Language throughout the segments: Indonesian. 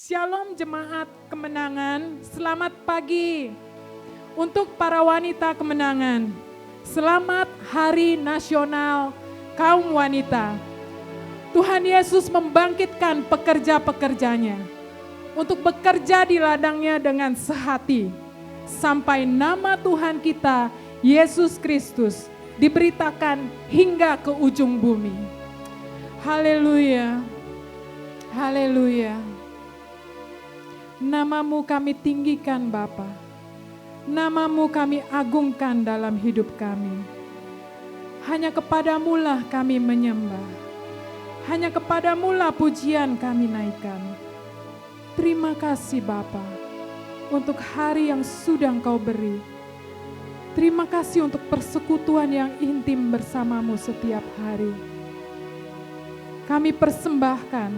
Shalom jemaat kemenangan, selamat pagi. Untuk para wanita kemenangan, selamat Hari Nasional Kaum Wanita. Tuhan Yesus membangkitkan pekerja-pekerjanya untuk bekerja di ladangnya dengan sehati, sampai nama Tuhan kita, Yesus Kristus, diberitakan hingga ke ujung bumi. Haleluya, haleluya. Namamu kami tinggikan Bapa, namamu kami agungkan dalam hidup kami. Hanya kepadamulah kami menyembah, hanya kepadamulah pujian kami naikkan. Terima kasih Bapa untuk hari yang sudah Engkau beri. Terima kasih untuk persekutuan yang intim bersamamu setiap hari. Kami persembahkan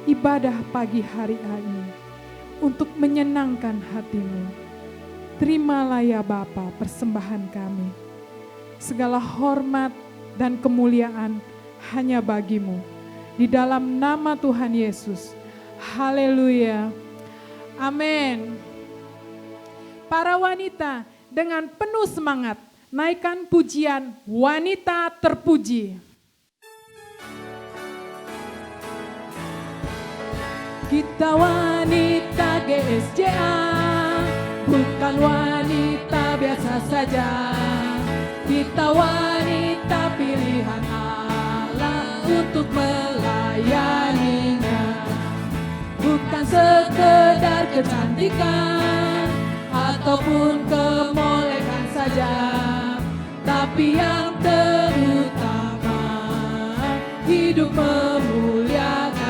ibadah pagi hari ini untuk menyenangkan hatimu. Terimalah ya Bapa persembahan kami. Segala hormat dan kemuliaan hanya bagimu. Di dalam nama Tuhan Yesus. Haleluya. Amin. Para wanita dengan penuh semangat naikkan pujian Wanita Terpuji. Kita wanita GSJA, bukan wanita biasa saja. Kita wanita pilihan Allah untuk melayaninya. Bukan sekedar kecantikan ataupun kemolekan saja, tapi yang terutama hidup memuliakannya.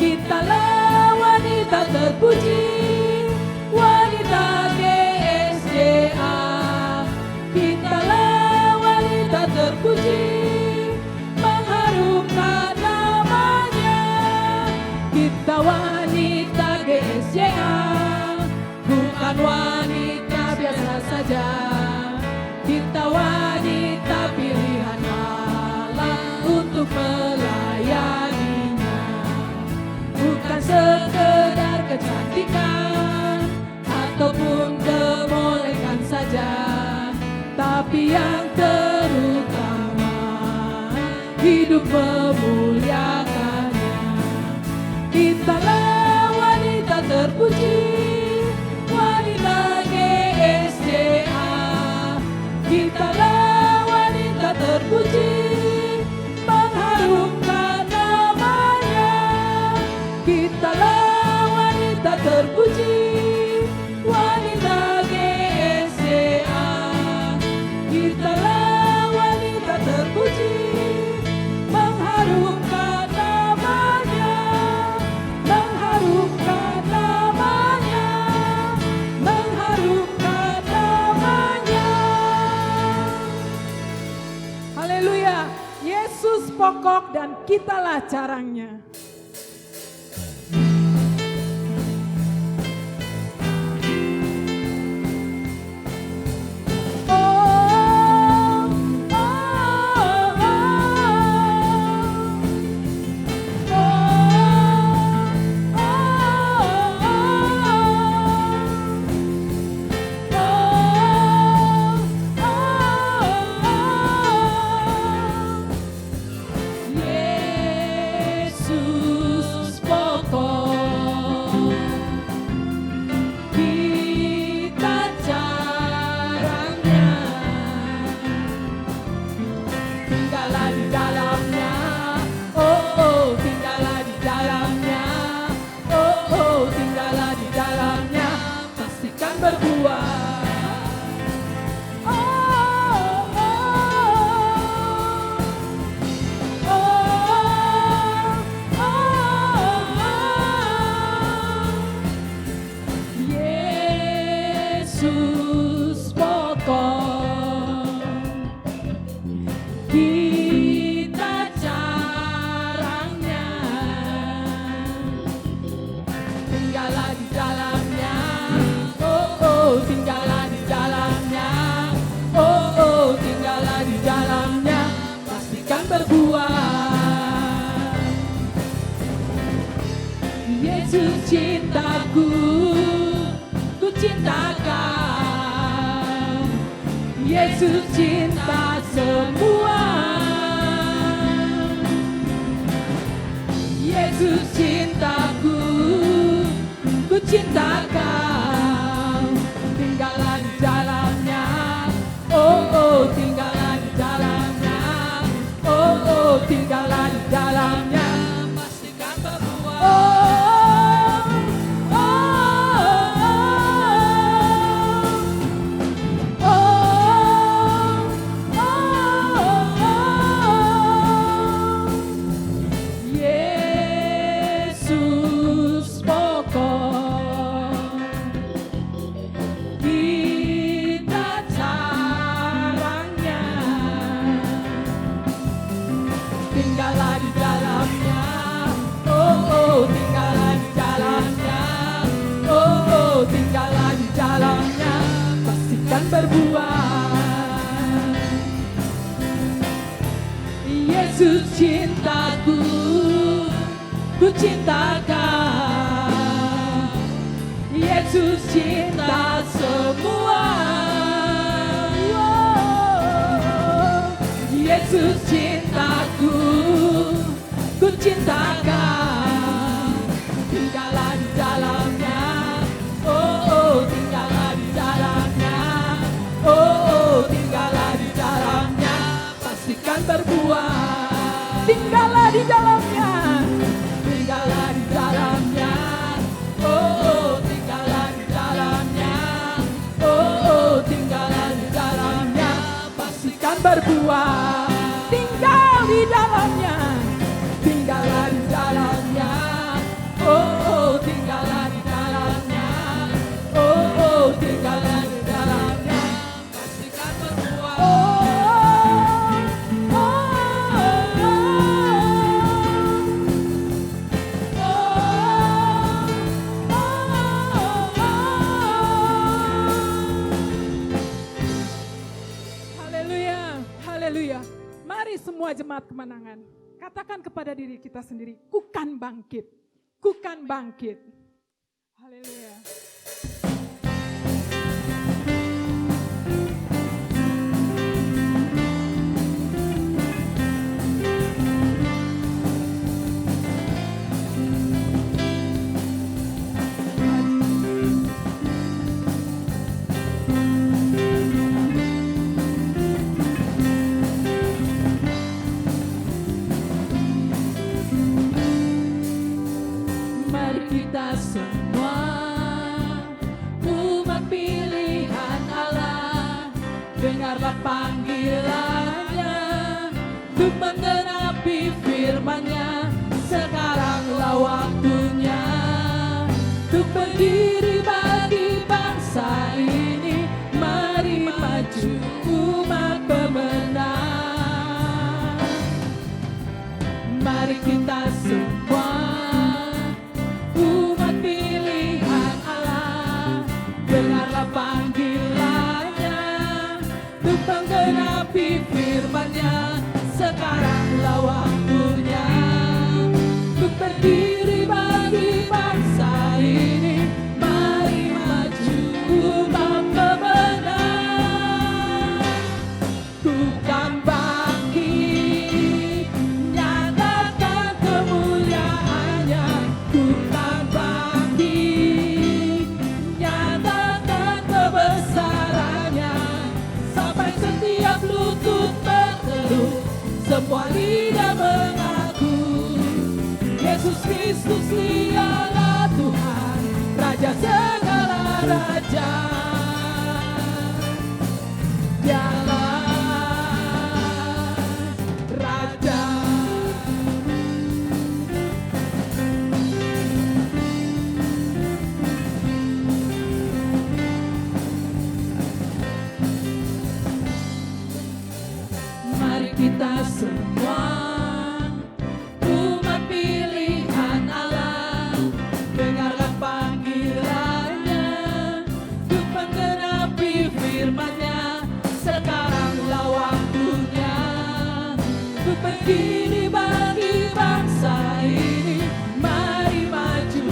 Kitalah wanita terpuji, wanita GSJA. Kitalah wanita terpuji, mengharumkan namanya. Kita wanita GSJA, bukan wanita biasa saja. Kita wanita pilihan Allah untuk melayaninya. Bukan sekedar kecantikan ataupun kemolekan saja, tapi yang terutama hidup memuliakannya. Kitalah wanita terpuji, wanita GSJA. Kitalah wanita terpuji, mengharumkan namanya. Kitalah wanita terpuji, wanita GSJA. Kitalah wanita terpuji, mengharumkan namanya, mengharumkan namanya, mengharumkan namanya. Haleluya, Yesus pokok dan kitalah caranya. cintaku, ku cintakan. Yesus cinta semua. Yesus cintaku, ku cintakan. Tinggallah di jalannya, oh oh, tinggallah di jalannya, oh oh, tinggallah di jalannya. Pastikan berbuat. Yesus pokok kita caranya, tinggallah di dalamnya, oh oh, tinggallah di dalamnya, oh oh, tinggallah di dalamnya, pastikan berbuat. Yesus cintaku, ku cintakan. Yesus cinta semua. Yesus cintaku, ku cintakan. Tinggallah di dalamnya, oh oh, tinggallah di dalamnya, oh oh, tinggallah di dalamnya, pastikan berbuat. Tinggallah di dalamnya, tinggallah di dalamnya, oh oh, tinggallah di dalamnya, oh oh, tinggallah di dalamnya, pastikan berbuat. Tinggal di dalamnya, tinggallah di dalamnya, oh oh, tinggallah di dalamnya, oh oh, tinggallah di dalamnya, pastikan berbuat. Haleluya. Mari semua jemaat kemenangan, katakan kepada diri kita sendiri, kukan bangkit. Kukan bangkit. Haleluya. Kita semua umat pilihan Allah, dengarlah panggilannya untuk menggenapi firman-Nya. Sekaranglah waktunya untuk berdiri bagi bangsa ini. Mari maju umat pemenang. Mari kita semua umat pilihan Allah, dengarlah panggilannya untuk menggenapi firman-Nya. Sekaranglah waktunya untuk berdiri bagi bangsa ini. Mari maju umat pemenang. Bukan bangkit, nyatakan kemuliaan-Nya. Bukan bangkit, nyatakan kebesaran-Nya. Sampai setiap lutut berteduh, semua lidah mengaku Yesus Kristus Dialah Tuhan, Raja segala raja. Dialah Raja. Mari kita semua umat pilihan Allah, dengarlah panggilannya untuk menggenapi firman-Nya. Sekaranglah waktunya untuk berdiri bagi bangsa ini. Mari maju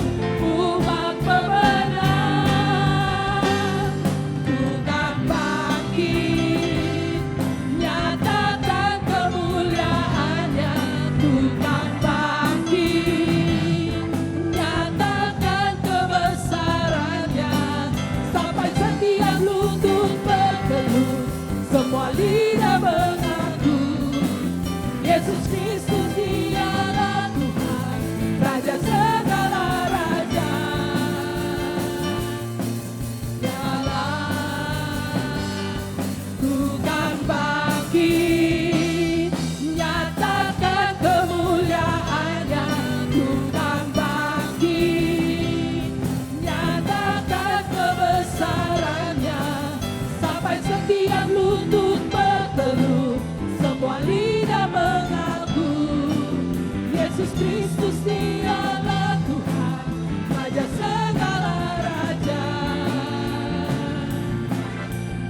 Kristus dialah Tuhan, Raja segala raja.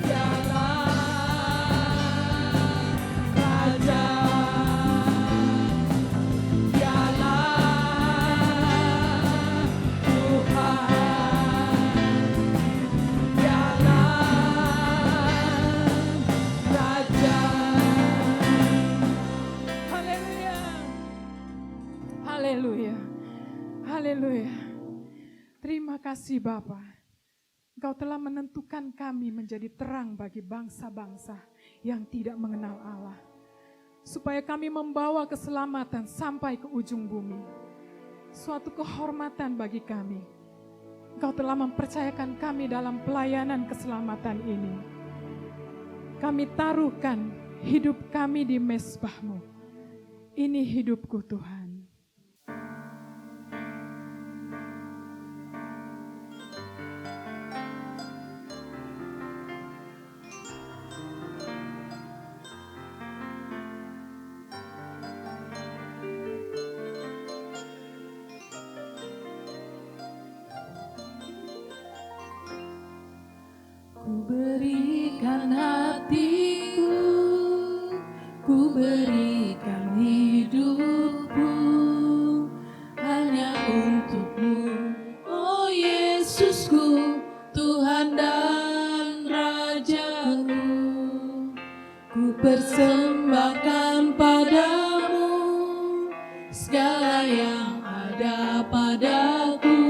Dialah Raja, dialah Tuhan, dialah Raja. Haleluya. Haleluya. Haleluya. Terima kasih Bapa. Engkau telah menentukan kami menjadi terang bagi bangsa-bangsa yang tidak mengenal Allah. Supaya kami membawa keselamatan sampai ke ujung bumi. Suatu kehormatan bagi kami. Engkau telah mempercayakan kami dalam pelayanan keselamatan ini. Kami taruhkan hidup kami di mezbah-Mu. Ini hidupku Tuhan. Ku berikan hatiku, ku berikan hidupku, hanya untuk-Mu, oh Yesusku, Tuhan dan Rajaku. Ku persembahkan padamu segala yang ada padaku,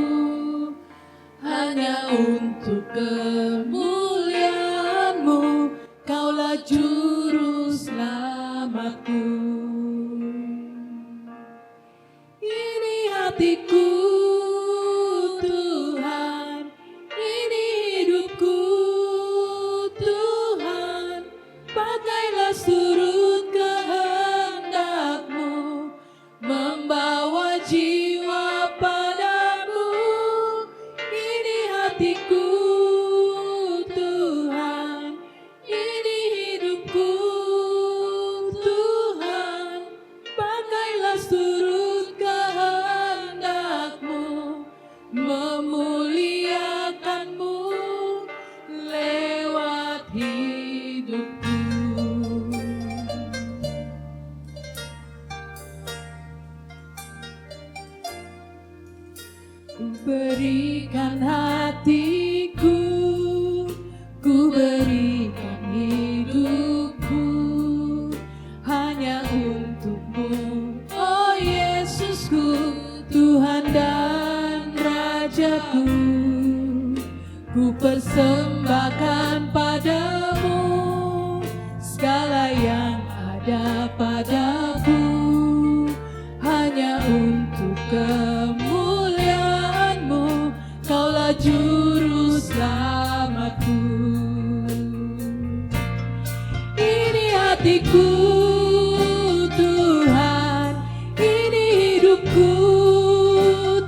hanya untuk kemuliaan-Mu, Kaulah juru selamatku. Ini hatiku Tuhan, ini hidupku Tuhan, pakailah seturut kehendak-Mu, membawa jiwa padamu. Ini hatiku Tuhan, ini hidupku Tuhan, pakailah seturut kehendak-Mu, memuliakan-Mu lewat hidupku. Ku berikan hatiku, ku berikan hidupku, hanya untuk-Mu, oh Yesusku, Tuhan dan Rajaku. Ku persembahkan padamu segala yang ada padaku, hanya untuk kemuliaan-Mu, Kaulah juru selamatku. Ini hatiku Tuhan, ini hidupku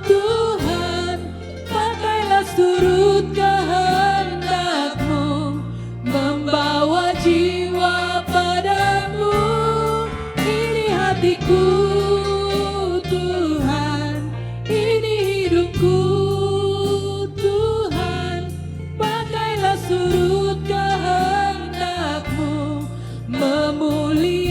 Tuhan, pakailah seturut kehendak-Mu, membawa jiwa padamu. Ini hatiku Tuhan, ini hidupku Tuhan, pakailah seturut kehendak-Mu, memuliakan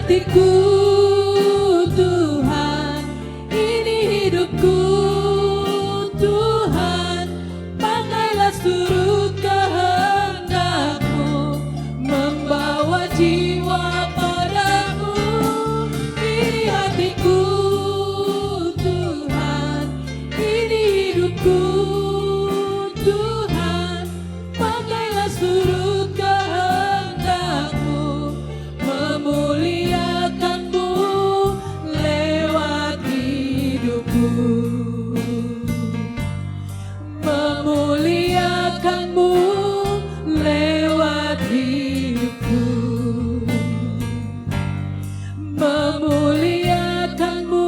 hatiku Tuhan, ini hidupku Tuhan, pakailah seluruh kehendak-Mu, membawa jiwa padamu. Ini hatiku Tuhan, ini hidupku Tuhan, pakailah seluruh kehendak-Mu, memuliakan-Mu lewat hidupku, memuliakan-Mu lewat hidupku, memuliakan-Mu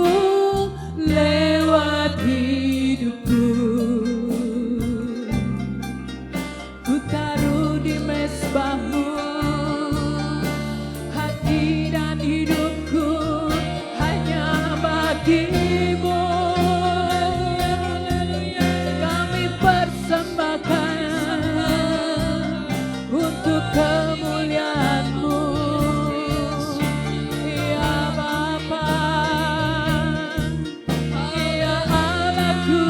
lewat hidupku. Ku taruh di mezbah-Mu hati dan hidupku hanya bagi-Mu. Kami persembahkan untuk kemuliaan-Mu, ya Bapa, ya Allahku.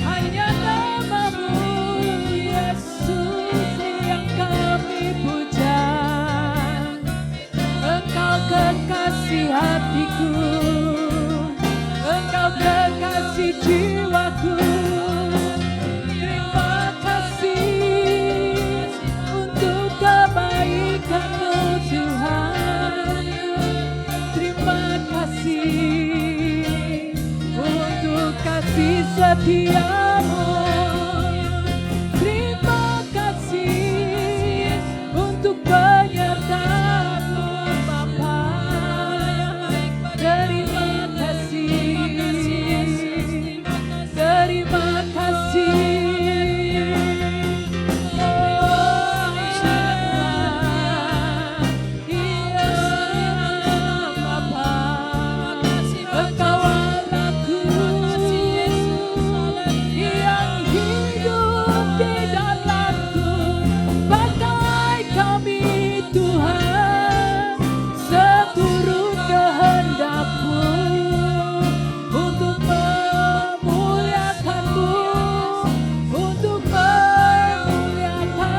Hanya nama-Mu Yesus yang kami puja. Engkau kekasih hatiku, Engkau kekasih jiwaku. Terima kasih untuk kebaikan-Mu Tuhan. Terima kasih untuk kasih setia-Mu. Terima kasih untuk penyertaan-Mu Bapa. Terima kasih, terima kasih. Engkau Allahku yang hidup di dalamku. Pakai kami Tuhan seturut kehendak-Mu, untuk memuliakan-Mu, untuk memuliakan-Mu.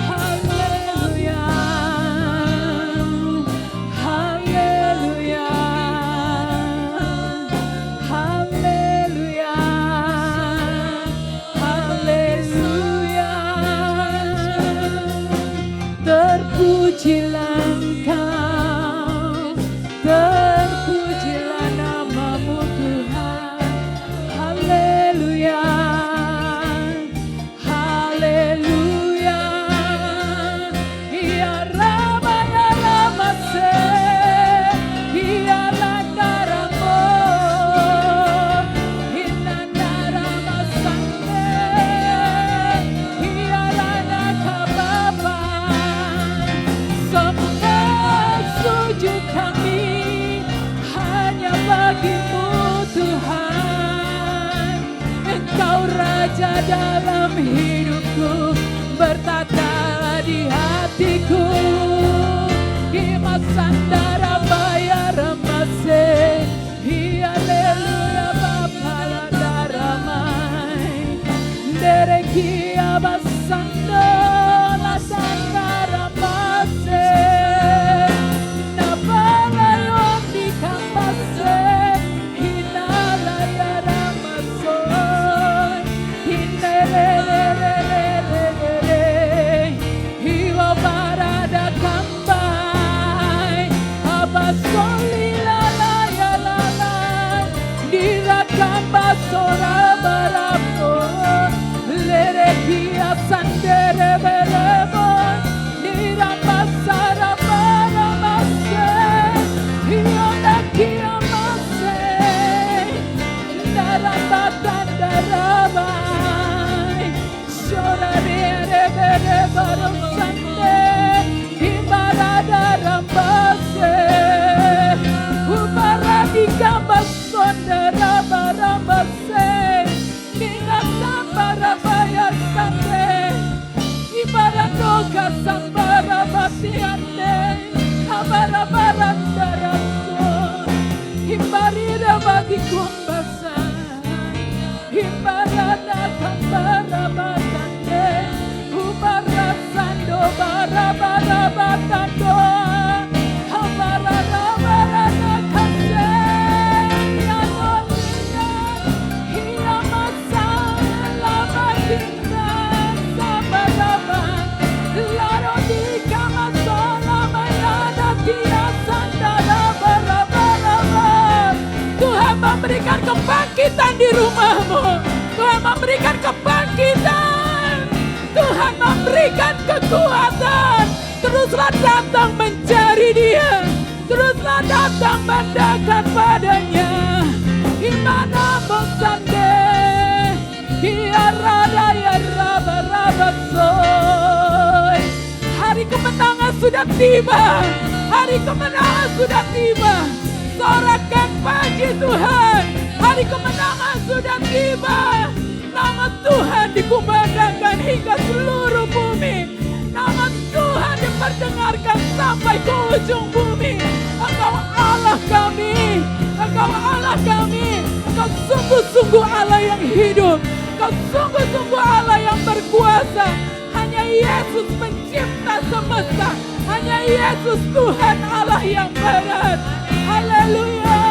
Haleluya, haleluya, haleluya, haleluya. Terpujilah Engkau, terpujilah nama-Mu Tuhan. Haleluya, haleluya. Ya Rama, ya Rama se, ya Landaramo, Inanda Rama Sangre, ya Lanaka Bapa. Sembah sujud kami hanya bagi-Mu Tuhan. Engkau Raja dalam hidupku, bertata di hatiku. Ima sandara bayar remase, haleluya Bapa landaramai. Dereki abasando la sandara mase, napalayon di kampase, hinala yaramasoy, hinelelelelelele. memberikan kebangkitan di rumahmu. Tuhan memberikan kebangkitan. Tuhan memberikan kekuatan. Teruslah datang mencari Dia. Teruslah datang mendekat padanya. Gimana bongsande? Hiarada ya raba soy. Hari kemenangan sudah tiba. Hari kemenangan sudah tiba. Sorakan puji Tuhan. Hari kemenangan sudah tiba. Nama Tuhan dikumandangkan hingga seluruh bumi. Nama Tuhan diperdengarkan sampai ke ujung bumi. Engkau Allah kami. Engkau Allah kami. Engkau sungguh-sungguh Allah yang hidup. Engkau sungguh-sungguh Allah yang berkuasa. Hanya Yesus pencipta semesta. Hanya Yesus Tuhan Allah yang benar. Haleluya.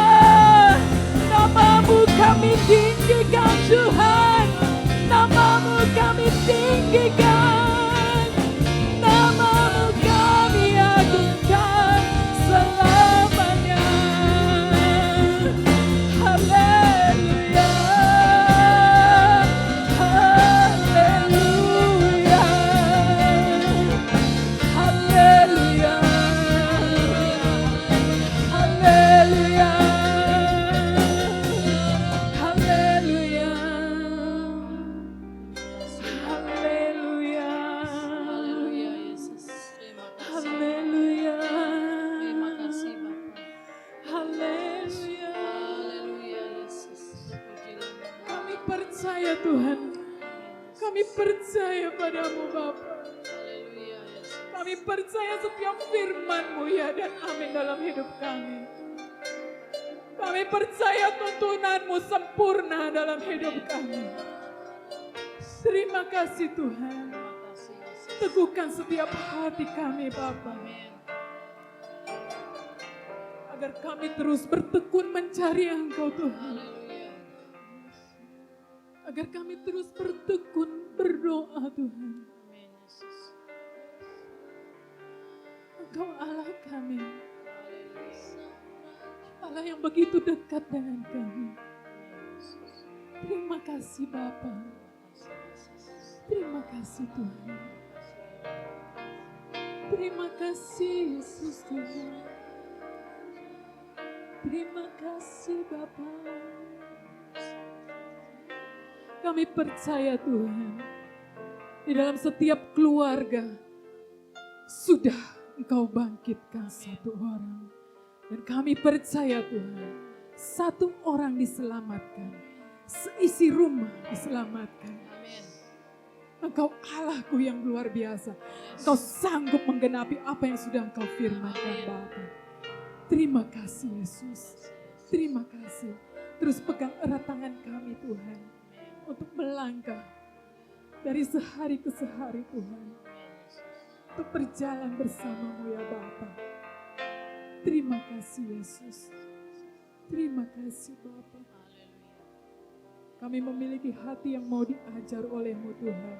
Namamu kami tinggikan Tuhan. Namamu kami tinggikan. Namamu kami agungkan selamanya. Haleluya. Haleluya. Haleluya. Haleluya. Haleluya. Haleluya. Haleluya Yesus. Terima kasih. Haleluya. Terima kasih Bapa. Haleluya. Haleluya Yesus. Pujilah nama. Kami percaya Tuhan. Kami percaya padamu Bapa. Haleluya Yesus. Kami percaya setiap firman-Mu ya dan amin dalam hidup kami. Kami percaya tuntunan-Mu sempurna dalam hidup kami. Terima kasih Tuhan. Terima kasih Yesus. Teguhkan setiap hati kami Bapa. Amin. Agar kami terus bertekun mencari Engkau Tuhan. Haleluya. Agar kami terus bertekun berdoa Tuhan. Amin Yesus. Engkau Allah kami. Haleluya. Allah yang begitu dekat dengan kami. Amin Yesus. Terima kasih Bapa. Terima kasih Yesus. Terima kasih Tuhan. Terima kasih Yesus Tuhan. Terima kasih Bapa. Kami percaya Tuhan. Di dalam setiap keluarga sudah Engkau bangkitkan satu orang. Dan kami percaya Tuhan, satu orang diselamatkan. Seisi rumah diselamatkan. Amin. Engkau Allahku yang luar biasa. Engkau sanggup menggenapi apa yang sudah Engkau firmankan Bapa. Terima kasih Yesus. Terima kasih. Terus pegang erat tangan kami Tuhan. Untuk melangkah dari sehari ke sehari Tuhan. Untuk berjalan bersama-Mu ya Bapa. Terima kasih Yesus. Terima kasih Bapa. Kami memiliki hati yang mau diajar oleh-Mu Tuhan.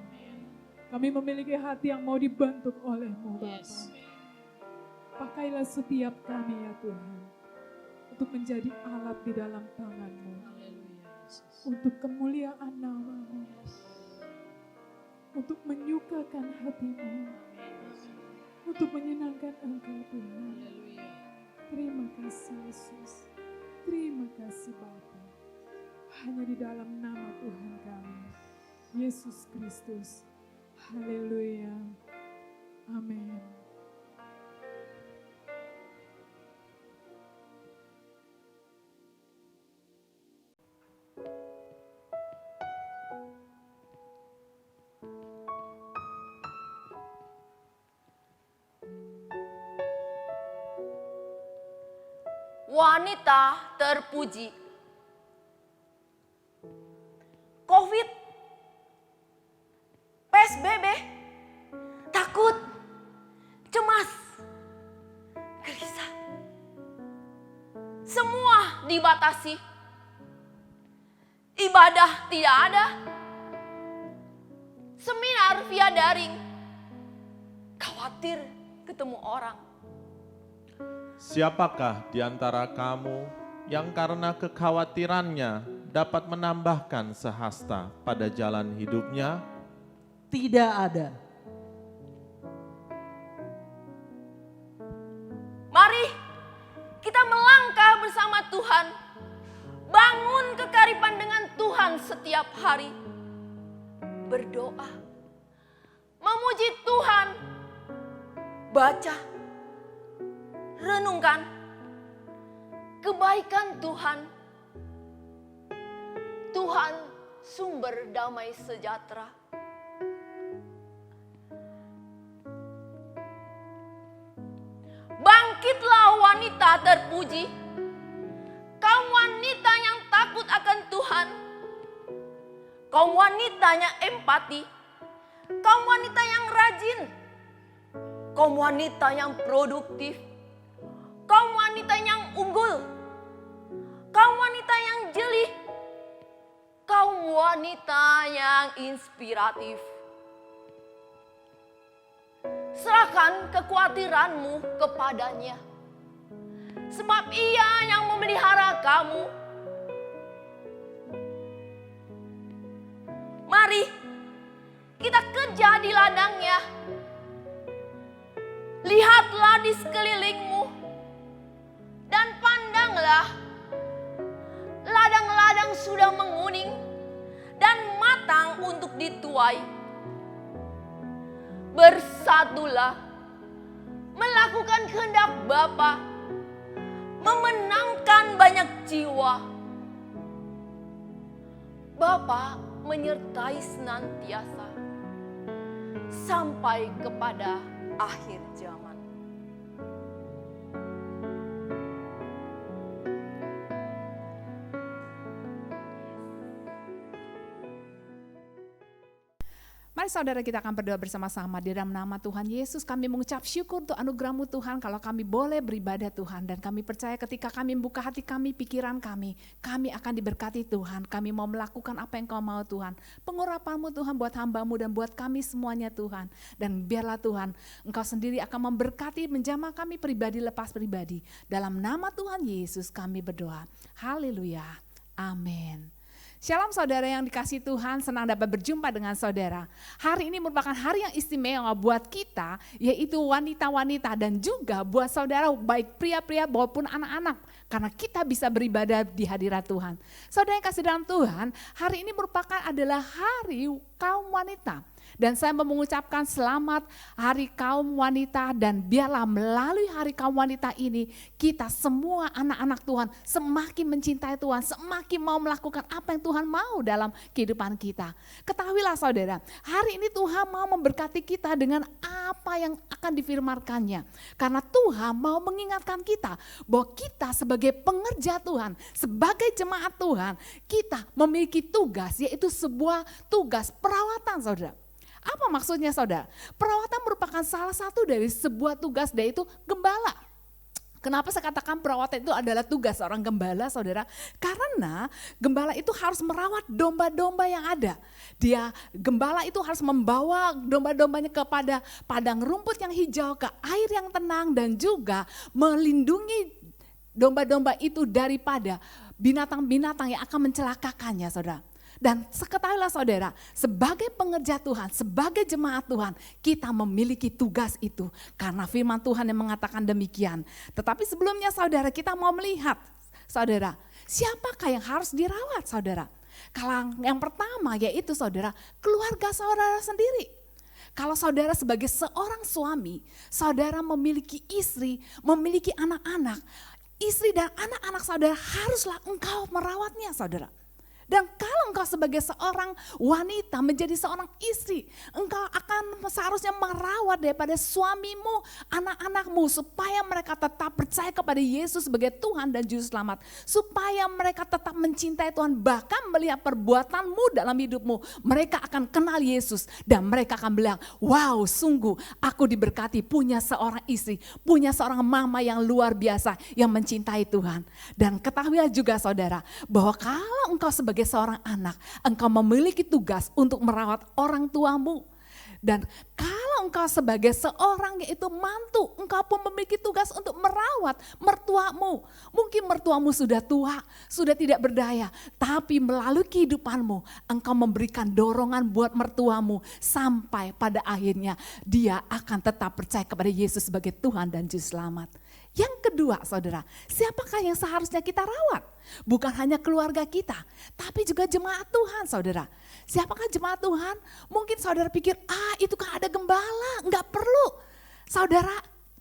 Kami memiliki hati yang mau dibentuk oleh-Mu Bapa. Yes. Pakailah setiap kami ya Tuhan. Untuk menjadi alat di dalam tangan-Mu. Haleluya Yesus. Untuk kemuliaan nama-Mu. Untuk menyukakan hati-Mu. Untuk menyenangkan Engkau Tuhan. Haleluya. Terima kasih Yesus. Terima kasih Bapa. Hanya di dalam nama Tuhan kami, Yesus Kristus. Haleluya. Amin. Wanita terpuji. COVID, PSBB, takut, jemaat dibatasi. Ibadah tidak ada. Seminar via daring. Khawatir ketemu orang. Siapakah di antara kamu yang karena kekhawatirannya dapat menambahkan sehasta pada jalan hidupnya? Tidak ada. Mari kita melangkah bersama Tuhan. Bangun kekaripan dengan Tuhan setiap hari. Berdoa. Memuji Tuhan. Baca. Renungkan. Kebaikan Tuhan. Tuhan sumber damai sejahtera. Bangkitlah wanita terpuji. Kaum wanita yang takut akan Tuhan. Kaum wanita yang empati. Kaum wanita yang rajin. Kaum wanita yang produktif. Kaum wanita yang unggul. Kaum wanita yang jeli. Kaum wanita yang inspiratif. Serahkan kekhawatiranmu kepadanya. Sebab Ia yang memelihara kamu. Mari kita kerja di ladangnya. Lihatlah di sekelilingmu. Dan pandanglah. Ladang-ladang sudah menguning. Dan matang untuk dituai. Bersatulah. Melakukan kehendak Bapa. Memenangkan banyak jiwa. Bapa menyertai senantiasa. Sampai kepada akhir zaman. Mari saudara kita akan berdoa bersama-sama di dalam nama Tuhan Yesus. Kami mengucap syukur untuk anugerah-Mu Tuhan kalau kami boleh beribadah Tuhan. Dan kami percaya ketika kami membuka hati kami, pikiran kami akan diberkati Tuhan. Kami mau melakukan apa yang Kau mau Tuhan. Pengurapan-Mu Tuhan buat hamba-Mu dan buat kami semuanya Tuhan. Dan biarlah Tuhan Engkau sendiri akan memberkati menjamah kami pribadi lepas pribadi. Dalam nama Tuhan Yesus kami berdoa. Haleluya. Amin. Shalom saudara yang dikasihi Tuhan, senang dapat berjumpa dengan saudara. Hari ini merupakan hari yang istimewa buat kita, yaitu wanita-wanita dan juga buat saudara baik pria-pria maupun anak-anak. Karena kita bisa beribadah di hadirat Tuhan. Saudara yang kasih dalam Tuhan, hari ini merupakan adalah hari kaum wanita. Dan saya mau mengucapkan selamat hari kaum wanita dan biarlah melalui hari kaum wanita ini kita semua anak-anak Tuhan semakin mencintai Tuhan, semakin mau melakukan apa yang Tuhan mau dalam kehidupan kita. Ketahuilah saudara, hari ini Tuhan mau memberkati kita dengan apa yang akan difirmankannya. Karena Tuhan mau mengingatkan kita bahwa kita sebagai pengerja Tuhan, sebagai jemaat Tuhan, kita memiliki tugas yaitu sebuah tugas perawatan saudara. Apa maksudnya saudara? Perawatan merupakan salah satu dari sebuah tugas yaitu gembala. Kenapa saya katakan perawatan itu adalah tugas seorang gembala saudara? Karena gembala itu harus merawat domba-domba yang ada. Gembala itu harus membawa domba-dombanya kepada padang rumput yang hijau, ke air yang tenang dan juga melindungi domba-domba itu daripada binatang-binatang yang akan mencelakakannya saudara. Dan ketahuilah saudara, sebagai pengerja Tuhan, sebagai jemaat Tuhan, kita memiliki tugas itu. Karena firman Tuhan yang mengatakan demikian. Tetapi sebelumnya saudara, kita mau melihat, saudara, siapakah yang harus dirawat saudara? Kalau yang pertama yaitu saudara, keluarga saudara sendiri. Kalau saudara sebagai seorang suami, saudara memiliki istri, memiliki anak-anak. Istri dan anak-anak saudara haruslah engkau merawatnya saudara. Dan kalau engkau sebagai seorang wanita menjadi seorang istri, engkau akan seharusnya merawat daripada suamimu, anak-anakmu, supaya mereka tetap percaya kepada Yesus sebagai Tuhan dan Juru Selamat. Supaya mereka tetap mencintai Tuhan, bahkan melihat perbuatanmu dalam hidupmu, mereka akan kenal Yesus dan mereka akan bilang, wow, sungguh aku diberkati punya seorang istri, punya seorang mama yang luar biasa yang mencintai Tuhan. Dan ketahuilah juga saudara, bahwa kalau engkau sebagai seorang anak, engkau memiliki tugas untuk merawat orang tuamu. Dan kalau engkau sebagai seorang yaitu mantu, engkau pun memiliki tugas untuk merawat mertuamu. Mungkin mertuamu sudah tua, sudah tidak berdaya, tapi melalui kehidupanmu, engkau memberikan dorongan buat mertuamu sampai pada akhirnya dia akan tetap percaya kepada Yesus sebagai Tuhan dan Juru Selamat. Yang kedua saudara, siapakah yang seharusnya kita rawat? Bukan hanya keluarga kita, tapi juga jemaat Tuhan saudara. Siapakah jemaat Tuhan? Mungkin saudara pikir, itu kan ada gembala, enggak perlu. Saudara,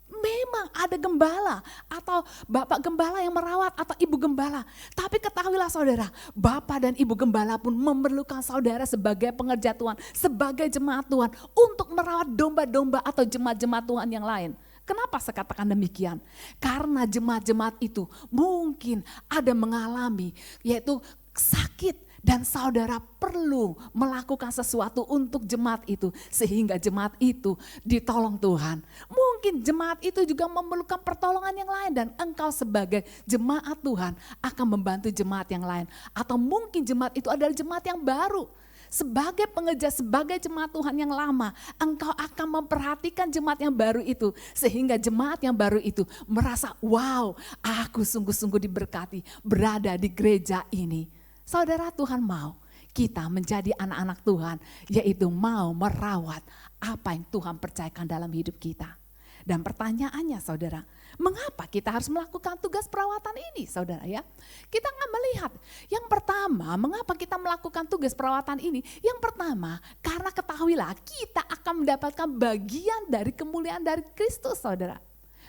memang ada gembala atau bapak gembala yang merawat atau ibu gembala. Tapi ketahuilah saudara, bapak dan ibu gembala pun memerlukan saudara sebagai pengerja Tuhan, sebagai jemaat Tuhan untuk merawat domba-domba atau jemaat-jemaat Tuhan yang lain. Kenapa saya katakan demikian? Karena jemaat-jemaat itu mungkin ada mengalami yaitu sakit. Dan saudara perlu melakukan sesuatu untuk jemaat itu sehingga jemaat itu ditolong Tuhan. Mungkin jemaat itu juga memerlukan pertolongan yang lain dan engkau sebagai jemaat Tuhan akan membantu jemaat yang lain. Atau mungkin jemaat itu adalah jemaat yang baru. Sebagai pengerja, sebagai jemaat Tuhan yang lama, engkau akan memperhatikan jemaat yang baru itu. Sehingga jemaat yang baru itu merasa, wow, aku sungguh-sungguh diberkati berada di gereja ini. Saudara, Tuhan mau kita menjadi anak-anak Tuhan, yaitu mau merawat apa yang Tuhan percayakan dalam hidup kita. Dan pertanyaannya saudara, mengapa kita harus melakukan tugas perawatan ini saudara ya? Kita akan melihat, yang pertama mengapa kita melakukan tugas perawatan ini? Yang pertama, karena ketahuilah kita akan mendapatkan bagian dari kemuliaan dari Kristus saudara.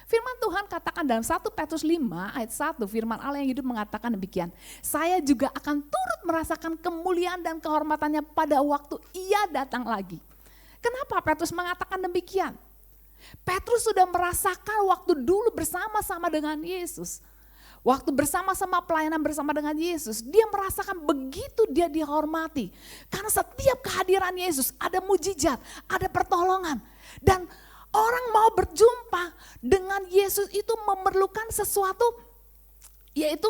Firman Tuhan katakan dalam 1 Petrus 5 ayat 1, firman Allah yang hidup mengatakan demikian. Saya juga akan turut merasakan kemuliaan dan kehormatannya pada waktu ia datang lagi. Kenapa Petrus mengatakan demikian? Petrus sudah merasakan waktu dulu bersama-sama dengan Yesus. Waktu bersama-sama pelayanan bersama dengan Yesus, dia merasakan begitu dia dihormati. Karena setiap kehadiran Yesus ada mujizat, ada pertolongan. Dan orang mau berjumpa dengan Yesus itu memerlukan sesuatu, yaitu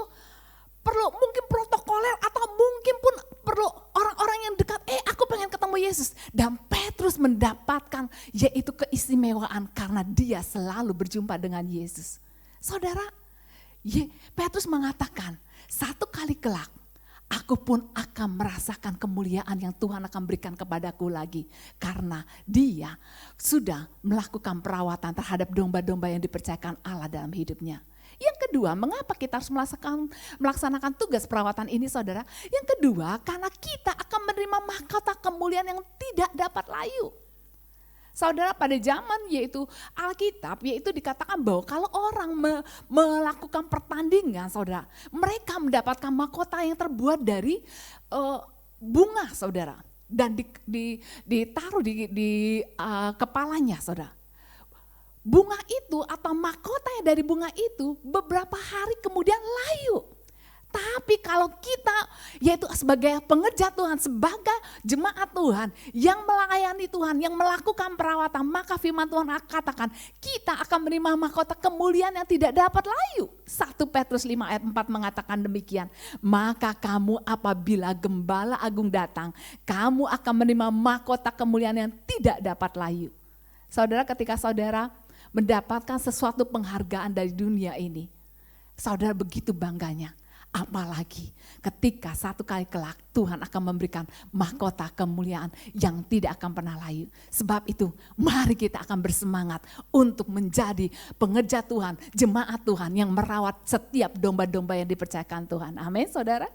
perlu mungkin protokoler atau mungkin pun perlu orang-orang yang dekat, aku pengen ketemu Yesus. Dan Petrus mendapatkan yaitu keistimewaan karena dia selalu berjumpa dengan Yesus. Saudara, Petrus mengatakan, satu kali kelak aku pun akan merasakan kemuliaan yang Tuhan akan berikan kepadaku lagi. Karena dia sudah melakukan perawatan terhadap domba-domba yang dipercayakan Allah dalam hidupnya. Yang kedua, mengapa kita harus melaksanakan tugas perawatan ini saudara? Yang kedua, karena kita akan menerima mahkota kemuliaan yang tidak dapat layu. Saudara, pada zaman yaitu Alkitab, yaitu dikatakan bahwa kalau orang melakukan pertandingan saudara, mereka mendapatkan mahkota yang terbuat dari bunga saudara. Dan ditaruh di kepalanya saudara. Bunga itu atau mahkota yang dari bunga itu beberapa hari kemudian layu. Tapi kalau kita yaitu sebagai pengerja Tuhan, sebagai jemaat Tuhan yang melayani Tuhan, yang melakukan perawatan, maka firman Tuhan katakan kita akan menerima mahkota kemuliaan yang tidak dapat layu. 1 Petrus 5 ayat 4 mengatakan demikian. Maka kamu apabila Gembala Agung datang, kamu akan menerima mahkota kemuliaan yang tidak dapat layu. Saudara, ketika saudara mendapatkan sesuatu penghargaan dari dunia ini, saudara begitu bangganya. Apalagi ketika satu kali kelak Tuhan akan memberikan mahkota kemuliaan yang tidak akan pernah layu. Sebab itu mari kita akan bersemangat untuk menjadi pengerja Tuhan, jemaat Tuhan yang merawat setiap domba-domba yang dipercayakan Tuhan. Amin saudara.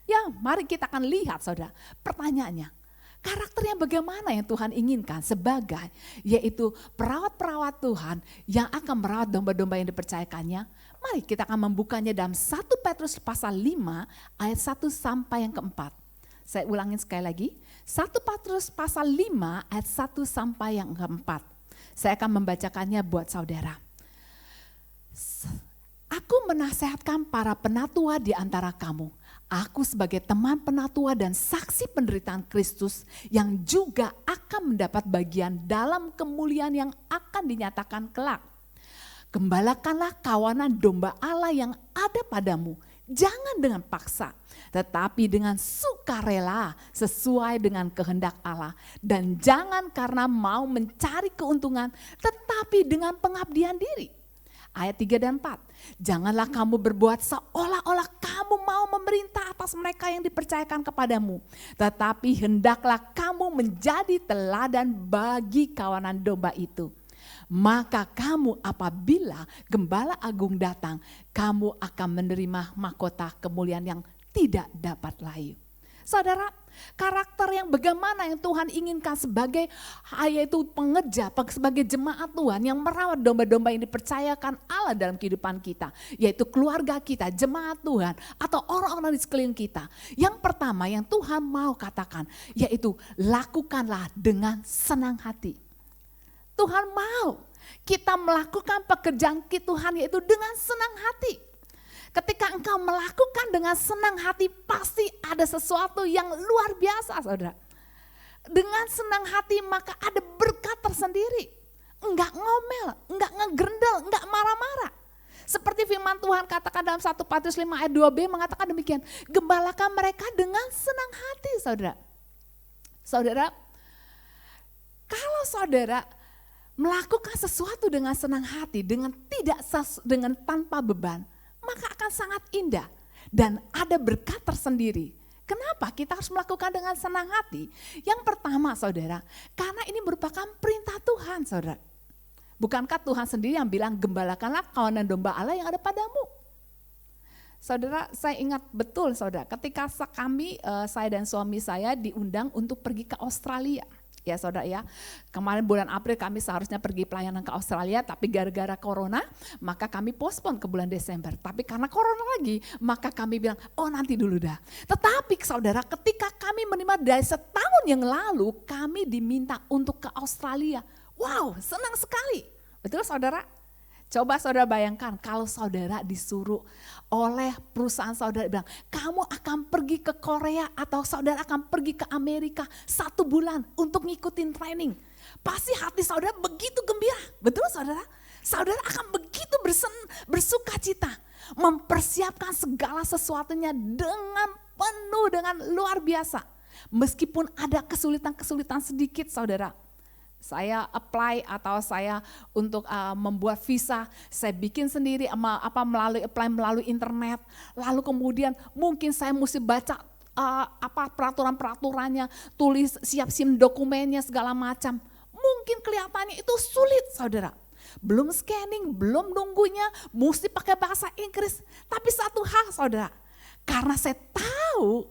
Ya mari kita akan lihat saudara, pertanyaannya. Karakter yang bagaimana yang Tuhan inginkan sebagai yaitu perawat-perawat Tuhan yang akan merawat domba-domba yang dipercayakannya. Mari kita akan membukanya dalam 1 Petrus pasal 5 ayat 1 sampai yang keempat. Saya ulangin sekali lagi. 1 Petrus pasal 5 ayat 1 sampai yang keempat. Saya akan membacakannya buat saudara. Aku menasehatkan para penatua di antara kamu. Aku sebagai teman penatua dan saksi penderitaan Kristus yang juga akan mendapat bagian dalam kemuliaan yang akan dinyatakan kelak. Gembalakanlah kawanan domba Allah yang ada padamu. Jangan dengan paksa, tetapi dengan sukarela sesuai dengan kehendak Allah. Dan jangan karena mau mencari keuntungan, tetapi dengan pengabdian diri. Ayat 3 dan 4, janganlah kamu berbuat seolah-olah kamu mau memerintah atas mereka yang dipercayakan kepadamu. Tetapi hendaklah kamu menjadi teladan bagi kawanan domba itu. Maka kamu apabila Gembala Agung datang, kamu akan menerima mahkota kemuliaan yang tidak dapat layu. Saudara, karakter yang bagaimana yang Tuhan inginkan sebagai yaitu pengerja, sebagai jemaat Tuhan yang merawat domba-domba yang dipercayakan Allah dalam kehidupan kita. Yaitu keluarga kita, jemaat Tuhan atau orang-orang di sekeliling kita. Yang pertama yang Tuhan mau katakan yaitu lakukanlah dengan senang hati. Tuhan mau kita melakukan pekerjaan Tuhan yaitu dengan senang hati. Ketika engkau melakukan dengan senang hati pasti ada sesuatu yang luar biasa saudara. Dengan senang hati maka ada berkat tersendiri. Enggak ngomel, enggak ngegrendel, enggak marah-marah. Seperti firman Tuhan katakan dalam 1 Petrus 5 ayat 2b mengatakan demikian. Gembalakan mereka dengan senang hati saudara. Saudara, kalau saudara melakukan sesuatu dengan senang hati, dengan tanpa beban, maka akan sangat indah dan ada berkat tersendiri. Kenapa kita harus melakukan dengan senang hati? Yang pertama saudara, karena ini merupakan perintah Tuhan saudara. Bukankah Tuhan sendiri yang bilang gembalakanlah kawanan domba Allah yang ada padamu? Saudara, saya ingat betul saudara, ketika saya dan suami saya diundang untuk pergi ke Australia. Ya saudara ya, kemarin bulan April kami seharusnya pergi pelayanan ke Australia, tapi gara-gara corona maka kami postpone ke bulan Desember. Tapi karena corona lagi, maka kami bilang, oh nanti dulu dah. Tetapi saudara, ketika kami menerima dari setahun yang lalu, kami diminta untuk ke Australia. Wow, senang sekali. Betul saudara? Coba saudara bayangkan kalau saudara disuruh oleh perusahaan saudara bilang, kamu akan pergi ke Korea atau saudara akan pergi ke Amerika 1 bulan untuk ngikutin training. Pasti hati saudara begitu gembira, betul saudara? Saudara akan begitu bersuka cita, mempersiapkan segala sesuatunya dengan penuh, dengan luar biasa. Meskipun ada kesulitan-kesulitan sedikit saudara. Saya apply atau saya untuk membuat visa, saya bikin sendiri melalui internet. Lalu kemudian mungkin saya mesti baca peraturan-peraturannya, tulis siap-siap dokumennya segala macam. Mungkin kelihatannya itu sulit saudara. Belum scanning, belum nunggunya, mesti pakai bahasa Inggris. Tapi satu hal saudara, karena saya tahu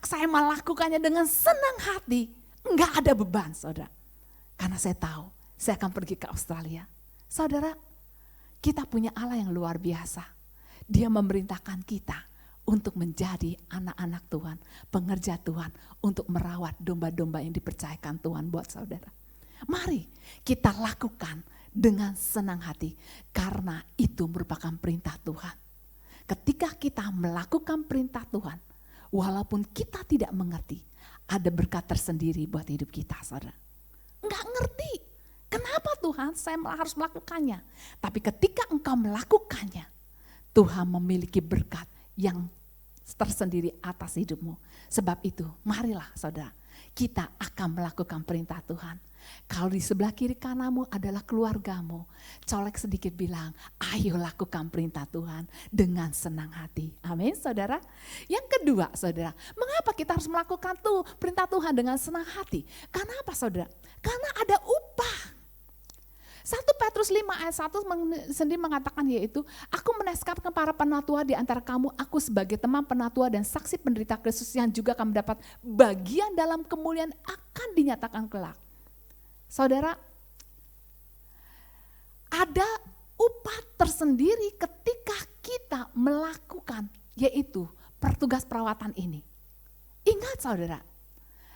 saya melakukannya dengan senang hati, enggak ada beban saudara. Karena saya tahu saya akan pergi ke Australia. Saudara, kita punya Allah yang luar biasa. Dia memerintahkan kita untuk menjadi anak-anak Tuhan, pengerja Tuhan, untuk merawat domba-domba yang dipercayakan Tuhan buat saudara. Mari kita lakukan dengan senang hati karena itu merupakan perintah Tuhan. Ketika kita melakukan perintah Tuhan, walaupun kita tidak mengerti, ada berkat tersendiri buat hidup kita saudara. Enggak ngerti, kenapa Tuhan saya harus melakukannya. Tapi ketika engkau melakukannya, Tuhan memiliki berkat yang tersendiri atas hidupmu. Sebab itu, marilah saudara, kita akan melakukan perintah Tuhan. Kalau di sebelah kiri kananmu adalah keluargamu, colek sedikit bilang, ayo lakukan perintah Tuhan dengan senang hati. Amin saudara. Yang kedua saudara, mengapa kita harus melakukan perintah Tuhan dengan senang hati? Karena apa saudara? Karena ada upah. 1 Petrus 5 ayat 1 sendiri mengatakan yaitu, aku menasehatkan para penatua di antara kamu, aku sebagai teman penatua dan saksi penderita Kristus yang juga akan mendapat bagian dalam kemuliaan akan dinyatakan kelak. Saudara, ada upah tersendiri ketika kita melakukan yaitu pertugas perawatan ini. Ingat saudara,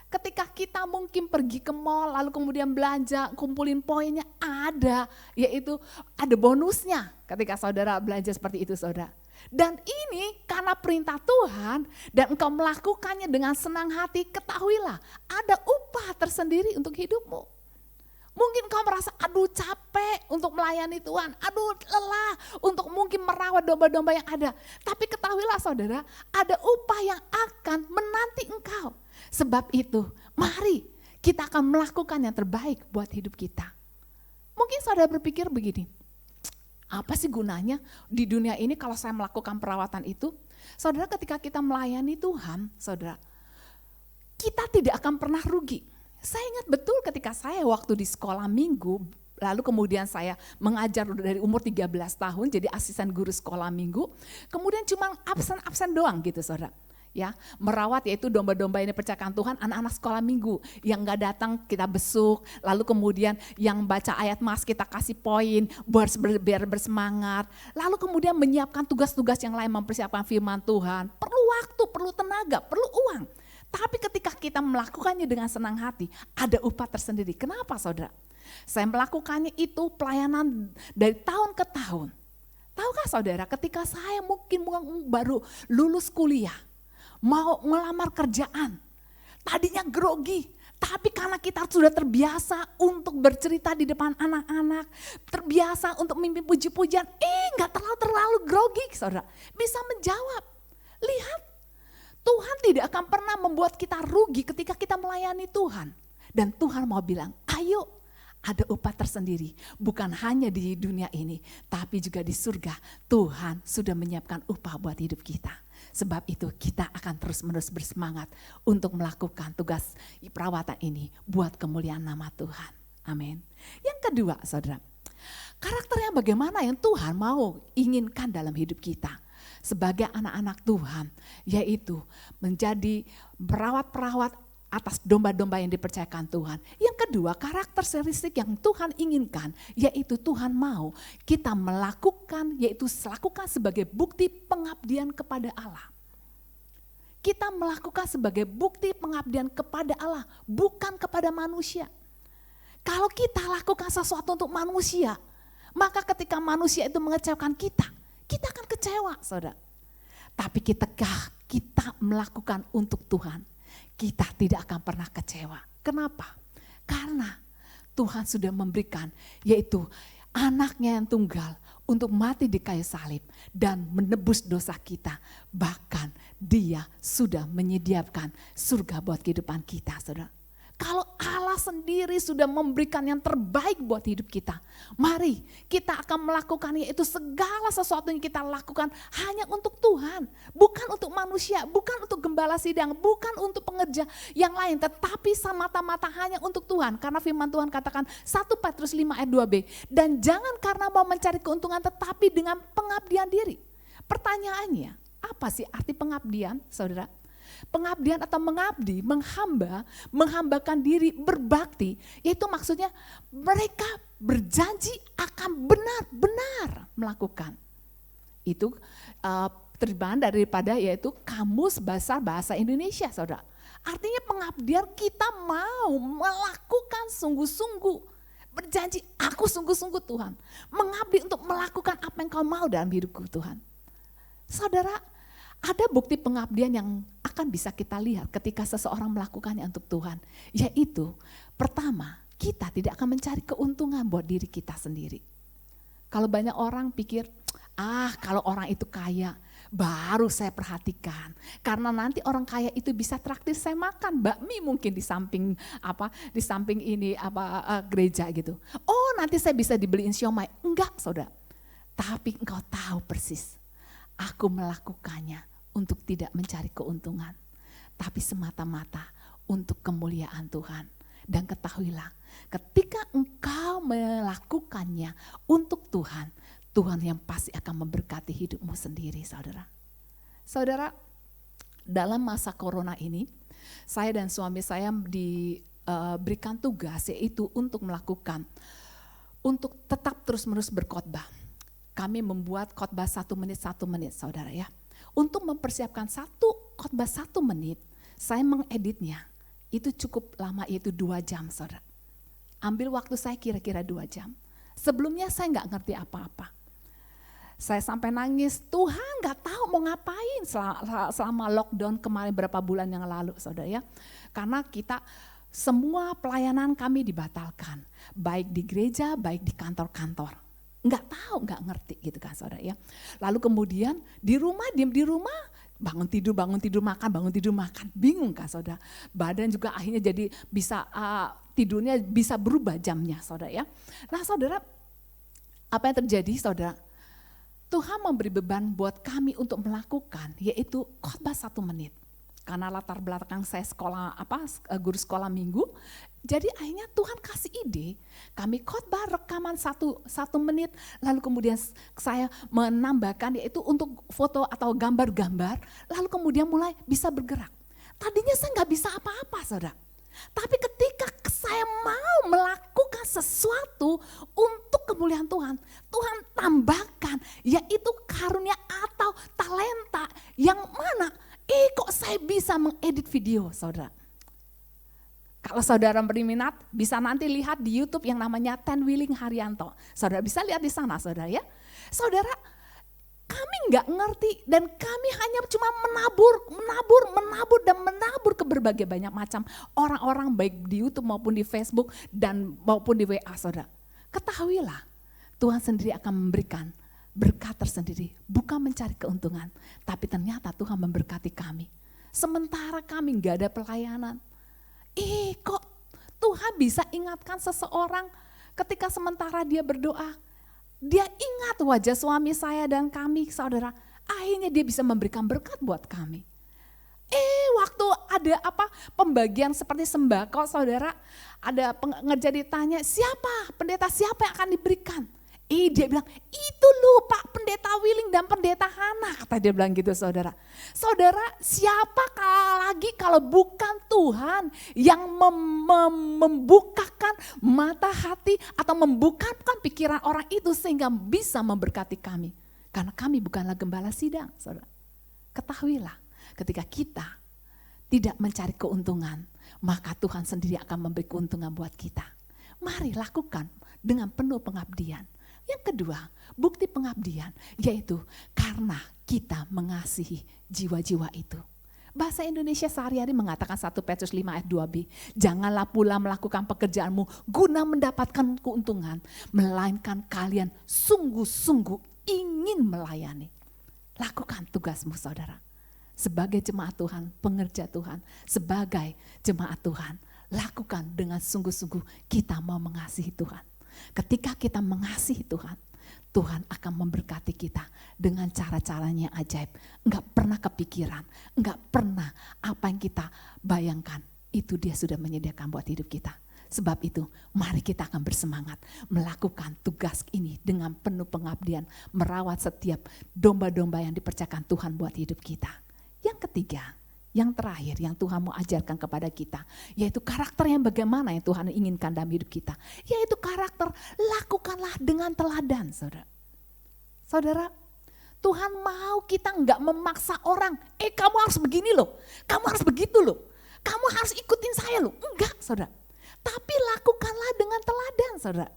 ketika kita mungkin pergi ke mall lalu kemudian belanja, kumpulin poinnya yaitu ada bonusnya ketika saudara belanja seperti itu saudara. Dan ini karena perintah Tuhan dan engkau melakukannya dengan senang hati, ketahuilah ada upah tersendiri untuk hidupmu. Mungkin kau merasa aduh capek untuk melayani Tuhan, aduh lelah untuk mungkin merawat domba-domba yang ada. Tapi ketahuilah saudara, ada upah yang akan menanti engkau. Sebab itu, mari kita akan melakukan yang terbaik buat hidup kita. Mungkin saudara berpikir begini, apa sih gunanya di dunia ini kalau saya melakukan perawatan itu? Saudara, ketika kita melayani Tuhan, saudara, kita tidak akan pernah rugi. Saya ingat betul ketika saya waktu di sekolah minggu, lalu kemudian saya mengajar dari umur 13 tahun jadi asisten guru sekolah minggu, kemudian cuma absen doang gitu saudara. Ya, merawat yaitu domba-domba ini percakapan Tuhan, anak-anak sekolah minggu yang gak datang kita besuk, lalu kemudian yang baca ayat mas kita kasih poin biar bersemangat, lalu kemudian menyiapkan tugas-tugas yang lain, mempersiapkan firman Tuhan, perlu waktu, perlu tenaga, perlu uang. Tapi ketika kita melakukannya dengan senang hati, ada upah tersendiri. Kenapa saudara? Saya melakukannya itu pelayanan dari tahun ke tahun. Tahukah saudara, ketika saya mungkin baru lulus kuliah, mau melamar kerjaan, tadinya grogi, tapi karena kita sudah terbiasa untuk bercerita di depan anak-anak, terbiasa untuk mimpi puji-pujian, gak terlalu grogi saudara, bisa menjawab. Lihat, Tuhan tidak akan pernah membuat kita rugi ketika kita melayani Tuhan. Dan Tuhan mau bilang, ayo ada upah tersendiri. Bukan hanya di dunia ini, tapi juga di surga. Tuhan sudah menyiapkan upah buat hidup kita. Sebab itu kita akan terus-menerus bersemangat untuk melakukan tugas perawatan ini buat kemuliaan nama Tuhan. Amin. Yang kedua saudara, karakternya bagaimana yang Tuhan mau inginkan dalam hidup kita sebagai anak-anak Tuhan, yaitu menjadi perawat-perawat atas domba-domba yang dipercayakan Tuhan. Yang kedua, karakteristik yang Tuhan inginkan, yaitu Tuhan mau kita melakukan, yaitu lakukan sebagai bukti pengabdian kepada Allah. Kita melakukan sebagai bukti pengabdian kepada Allah, bukan kepada manusia. Kalau kita lakukan sesuatu untuk manusia, maka ketika manusia itu mengecewakan kita akan kecewa saudara. Tapi ketika kita melakukan untuk Tuhan, kita tidak akan pernah kecewa. Kenapa? Karena Tuhan sudah memberikan, yaitu anaknya yang tunggal untuk mati di kayu salib dan menebus dosa kita. Bahkan dia sudah menyediakan surga buat kehidupan kita saudara. Kalau Allah sendiri sudah memberikan yang terbaik buat hidup kita, mari kita akan melakukan yaitu segala sesuatu yang kita lakukan hanya untuk Tuhan, bukan untuk manusia, bukan untuk gembala sidang, bukan untuk pengerja yang lain, tetapi semata-mata hanya untuk Tuhan. Karena firman Tuhan katakan 1 Petrus 5 ayat 2b, dan jangan karena mau mencari keuntungan tetapi dengan pengabdian diri. Pertanyaannya, apa sih arti pengabdian saudara? Pengabdian atau mengabdi, menghambakan diri, berbakti, yaitu maksudnya mereka berjanji akan benar-benar melakukan. Itu terjemahan daripada yaitu Kamus Besar Bahasa Indonesia saudara. Artinya pengabdian kita mau melakukan sungguh-sungguh. Berjanji aku sungguh-sungguh Tuhan. Mengabdi untuk melakukan apa yang kau mau dalam hidupku Tuhan. Saudara, ada bukti pengabdian yang akan bisa kita lihat ketika seseorang melakukannya untuk Tuhan. Yaitu pertama, kita tidak akan mencari keuntungan buat diri kita sendiri. Kalau banyak orang pikir, kalau orang itu kaya baru saya perhatikan. Karena nanti orang kaya itu bisa traktir saya makan bakmi mungkin di samping ini gereja gitu. Oh, nanti saya bisa dibeliin siomay. Enggak, saudara. Tapi engkau tahu persis, aku melakukannya untuk tidak mencari keuntungan, tapi semata-mata untuk kemuliaan Tuhan. Dan ketahuilah, ketika engkau melakukannya untuk Tuhan, Tuhan yang pasti akan memberkati hidupmu sendiri, saudara. Saudara, dalam masa corona ini, saya dan suami saya diberikan tugas, yaitu untuk tetap terus-menerus berkhotbah. Kami membuat khotbah 1 menit, saudara ya. Untuk mempersiapkan satu khotbah 1 menit, Saya mengeditnya, itu cukup lama, yaitu 2 jam saudara. Ambil waktu saya kira-kira 2 jam. Sebelumnya saya nggak ngerti apa-apa. Saya sampai nangis, Tuhan nggak tahu mau ngapain selama lockdown kemarin berapa bulan yang lalu saudara ya. Karena kita semua pelayanan kami dibatalkan. Baik di gereja, baik di kantor-kantor. Nggak tahu, nggak ngerti gitu kan saudara ya. Lalu kemudian di rumah, diem di rumah, bangun tidur, makan, bingung kan saudara. Badan juga akhirnya jadi bisa, tidurnya bisa berubah jamnya saudara ya. Nah saudara, apa yang terjadi saudara? Tuhan memberi beban buat kami untuk melakukan, yaitu khotbah 1 menit. Karena latar belakang saya sekolah guru sekolah minggu, jadi akhirnya Tuhan kasih ide, kami khotbah rekaman 1 menit, lalu kemudian saya menambahkan yaitu untuk foto atau gambar-gambar, lalu kemudian mulai bisa bergerak. Tadinya saya nggak bisa apa-apa saudara. Tapi ketika saya mau melakukan sesuatu untuk kemuliaan Tuhan, Tuhan tambahkan yaitu karunia atau talenta yang mana, kok saya bisa mengedit video saudara. Kalau saudara berminat bisa nanti lihat di YouTube yang namanya Ten Willing Haryanto. Saudara bisa lihat di sana saudara ya. Saudara, kami nggak ngerti dan kami hanya cuma menabur ke berbagai banyak macam orang-orang baik di YouTube maupun di Facebook dan maupun di WA saudara. Ketahuilah Tuhan sendiri akan memberikan berkat tersendiri, bukan mencari keuntungan, tapi ternyata Tuhan memberkati kami. Sementara kami nggak ada pelayanan, kok Tuhan bisa ingatkan seseorang ketika sementara dia berdoa, dia ingat wajah suami saya dan kami saudara, akhirnya dia bisa memberikan berkat buat kami. Waktu ada pembagian seperti sembako saudara, ada pengerja ditanya pendeta siapa yang akan diberikan? Dia bilang, itu loh Pak Pendeta Willing dan Pendeta Hana, kata dia bilang gitu saudara. Saudara, siapa lagi kalau bukan Tuhan yang membukakan mata hati atau membukakan pikiran orang itu sehingga bisa memberkati kami. Karena kami bukanlah gembala sidang saudara. Ketahuilah ketika kita tidak mencari keuntungan, maka Tuhan sendiri akan memberi keuntungan buat kita. Mari lakukan dengan penuh pengabdian. Yang kedua, bukti pengabdian, yaitu karena kita mengasihi jiwa-jiwa itu. Bahasa Indonesia sehari-hari mengatakan 1 Petrus 5 ayat 2b, janganlah pula melakukan pekerjaanmu guna mendapatkan keuntungan, melainkan kalian sungguh-sungguh ingin melayani. Lakukan tugasmu saudara. Sebagai jemaat Tuhan, pengerja Tuhan, sebagai jemaat Tuhan, lakukan dengan sungguh-sungguh kita mau mengasihi Tuhan. Ketika kita mengasihi Tuhan, Tuhan akan memberkati kita dengan cara-caranya ajaib. Enggak pernah kepikiran, enggak pernah apa yang kita bayangkan, itu dia sudah menyediakan buat hidup kita. Sebab itu mari kita akan bersemangat melakukan tugas ini dengan penuh pengabdian, merawat setiap domba-domba yang dipercayakan Tuhan buat hidup kita. Yang ketiga, yang terakhir yang Tuhan mau ajarkan kepada kita, yaitu karakter yang bagaimana yang Tuhan inginkan dalam hidup kita. Yaitu karakter, lakukanlah dengan teladan saudara. Saudara, Tuhan mau kita enggak memaksa orang, kamu harus begini loh, kamu harus begitu loh, kamu harus ikutin saya loh. Enggak saudara, tapi lakukanlah dengan teladan saudara.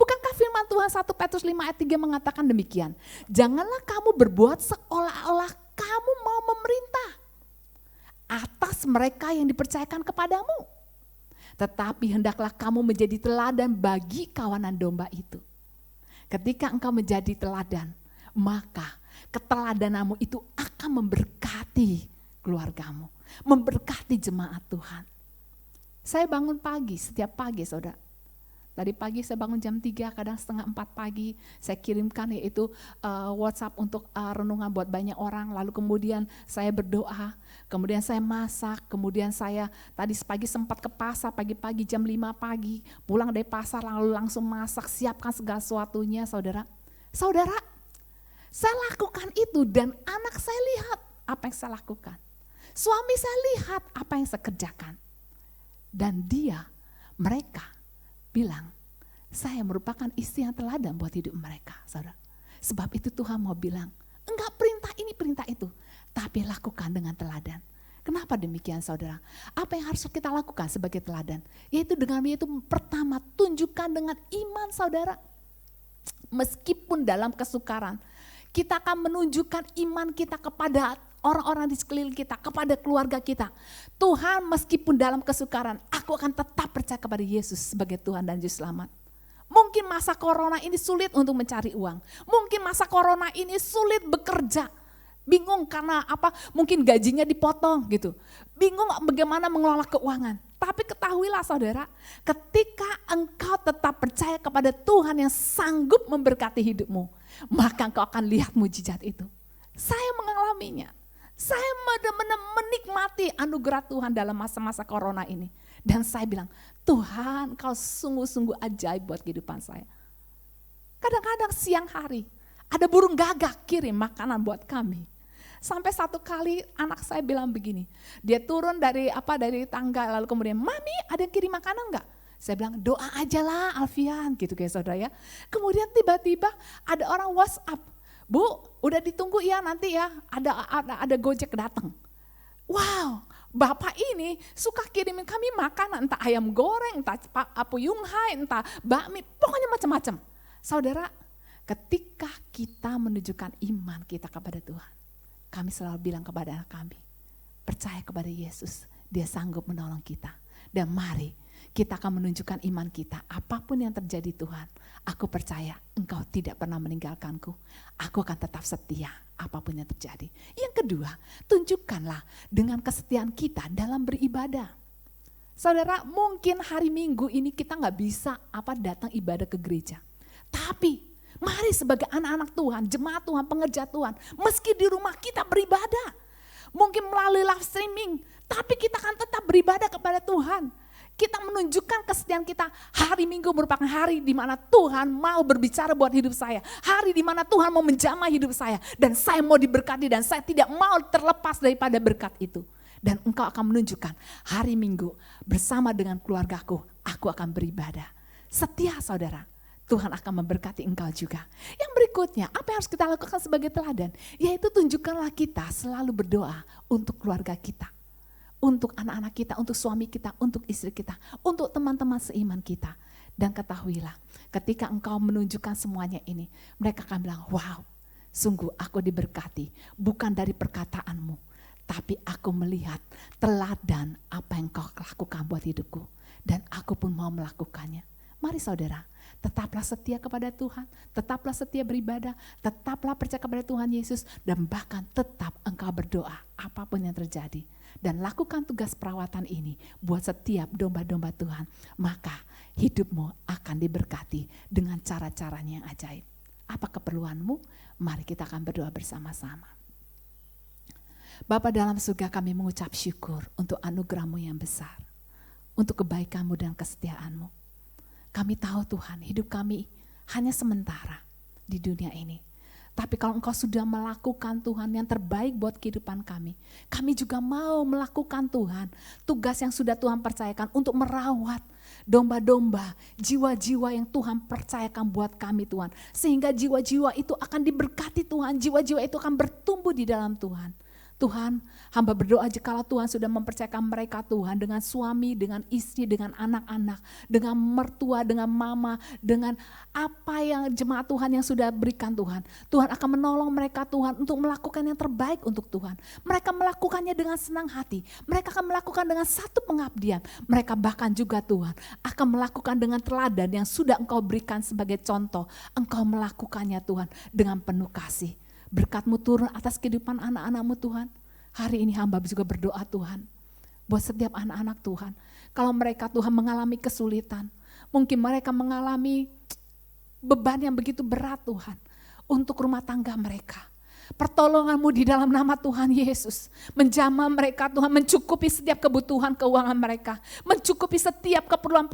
Bukankah firman Tuhan 1 Petrus 5 ayat 3 mengatakan demikian, janganlah kamu berbuat seolah-olah kamu mau memerintah atas mereka yang dipercayakan kepadamu. Tetapi hendaklah kamu menjadi teladan bagi kawanan domba itu. Ketika engkau menjadi teladan, maka keteladananmu itu akan memberkati keluargamu, memberkati jemaat Tuhan. Saya bangun pagi, setiap pagi saudara. Tadi pagi saya bangun jam 3, kadang setengah 4 pagi, saya kirimkan yaitu WhatsApp untuk renungan buat banyak orang, lalu kemudian saya berdoa, kemudian saya masak, kemudian saya tadi pagi sempat ke pasar pagi-pagi jam 5 pagi, pulang dari pasar lalu langsung masak, siapkan segala sesuatunya saudara. Saudara, saya lakukan itu dan anak saya lihat apa yang saya lakukan. Suami saya lihat apa yang saya kerjakan. Dan mereka bilang, saya merupakan istri yang teladan buat hidup mereka, saudara. Sebab itu Tuhan mau bilang, enggak perintah ini, perintah itu, tapi lakukan dengan teladan. Kenapa demikian saudara? Apa yang harus kita lakukan sebagai teladan? Yaitu pertama, tunjukkan dengan iman saudara. Meskipun dalam kesukaran, kita akan menunjukkan iman kita kepada orang-orang di sekeliling kita, kepada keluarga kita. Tuhan, meskipun dalam kesukaran, aku akan tetap percaya kepada Yesus sebagai Tuhan dan Juru Selamat. Mungkin masa corona ini sulit untuk mencari uang. Mungkin masa corona ini sulit bekerja. Bingung karena apa? Mungkin gajinya dipotong gitu. Bingung bagaimana mengelola keuangan. Tapi ketahuilah saudara, ketika engkau tetap percaya kepada Tuhan yang sanggup memberkati hidupmu, maka engkau akan lihat mujizat itu. Saya mengalaminya. Saya benar-benar menikmati anugerah Tuhan dalam masa-masa corona ini. Dan saya bilang, Tuhan kau sungguh-sungguh ajaib buat kehidupan saya. Kadang-kadang siang hari, ada burung gagak kirim makanan buat kami. Sampai satu kali anak saya bilang begini, dia turun dari tangga lalu kemudian, Mami ada yang kirim makanan enggak? Saya bilang doa aja lah Alfian gitu kayak saudara ya. Kemudian tiba-tiba ada orang WhatsApp, Bu udah ditunggu ya nanti ya ada Gojek datang. Wow, Bapak ini suka kirimin kami makanan entah ayam goreng, entah Yunghai, entah bakmi, pokoknya macam-macam. Saudara, ketika kita menunjukkan iman kita kepada Tuhan, kami selalu bilang kepada anak kami, percaya kepada Yesus, Dia sanggup menolong kita. Dan mari kita akan menunjukkan iman kita, apapun yang terjadi Tuhan, aku percaya Engkau tidak pernah meninggalkanku, aku akan tetap setia apapun yang terjadi. Yang kedua, tunjukkanlah dengan kesetiaan kita dalam beribadah. Saudara, mungkin hari Minggu ini kita gak bisa datang ibadah ke gereja, tapi mari sebagai anak-anak Tuhan, jemaat Tuhan, pengerja Tuhan, meski di rumah kita beribadah. Mungkin melalui live streaming, tapi kita akan tetap beribadah kepada Tuhan. Kita menunjukkan kesetiaan kita. Hari Minggu merupakan hari di mana Tuhan mau berbicara buat hidup saya. Hari di mana Tuhan mau menjamah hidup saya. Dan saya mau diberkati dan saya tidak mau terlepas daripada berkat itu. Dan engkau akan menunjukkan hari Minggu bersama dengan keluargaku, aku akan beribadah. Setia saudara. Tuhan akan memberkati engkau juga. Yang berikutnya, apa yang harus kita lakukan sebagai teladan? Yaitu tunjukkanlah kita selalu berdoa untuk keluarga kita. Untuk anak-anak kita, untuk suami kita, untuk istri kita, untuk teman-teman seiman kita. Dan ketahuilah, ketika engkau menunjukkan semuanya ini, mereka akan bilang, wow, sungguh aku diberkati. Bukan dari perkataanmu, tapi aku melihat teladan apa yang kau lakukan buat hidupku. Dan aku pun mau melakukannya. Mari saudara, tetaplah setia kepada Tuhan, tetaplah setia beribadah, tetaplah percaya kepada Tuhan Yesus, dan bahkan tetap engkau berdoa apapun yang terjadi. Dan lakukan tugas perawatan ini buat setiap domba-domba Tuhan, maka hidupmu akan diberkati dengan cara-caranya yang ajaib. Apa keperluanmu? Mari kita akan berdoa bersama-sama. Bapa dalam surga, kami mengucap syukur untuk anugerah-Mu yang besar, untuk kebaikan-Mu dan kesetiaan-Mu. Kami tahu Tuhan, hidup kami hanya sementara di dunia ini. Tapi kalau Engkau sudah melakukan Tuhan yang terbaik buat kehidupan kami juga mau melakukan Tuhan, tugas yang sudah Tuhan percayakan untuk merawat domba-domba, jiwa-jiwa yang Tuhan percayakan buat kami Tuhan. Sehingga jiwa-jiwa itu akan diberkati Tuhan, jiwa-jiwa itu akan bertumbuh di dalam Tuhan. Tuhan, hamba berdoa jikalau Tuhan sudah mempercayakan mereka Tuhan dengan suami, dengan istri, dengan anak-anak, dengan mertua, dengan mama, dengan apa yang jemaat Tuhan yang sudah berikan Tuhan. Tuhan akan menolong mereka Tuhan untuk melakukan yang terbaik untuk Tuhan. Mereka melakukannya dengan senang hati. Mereka akan melakukan dengan satu pengabdian. Mereka bahkan juga Tuhan akan melakukan dengan teladan yang sudah Engkau berikan sebagai contoh. Engkau melakukannya Tuhan dengan penuh kasih. Berkat-Mu turun atas kehidupan anak-anak-Mu Tuhan. Hari ini hamba juga berdoa Tuhan. Buat setiap anak-anak Tuhan. Kalau mereka Tuhan mengalami kesulitan. Mungkin mereka mengalami beban yang begitu berat Tuhan. Untuk rumah tangga mereka. Pertolongan-Mu di dalam nama Tuhan Yesus. Menjamah mereka Tuhan, mencukupi setiap kebutuhan keuangan mereka. Mencukupi setiap keperluan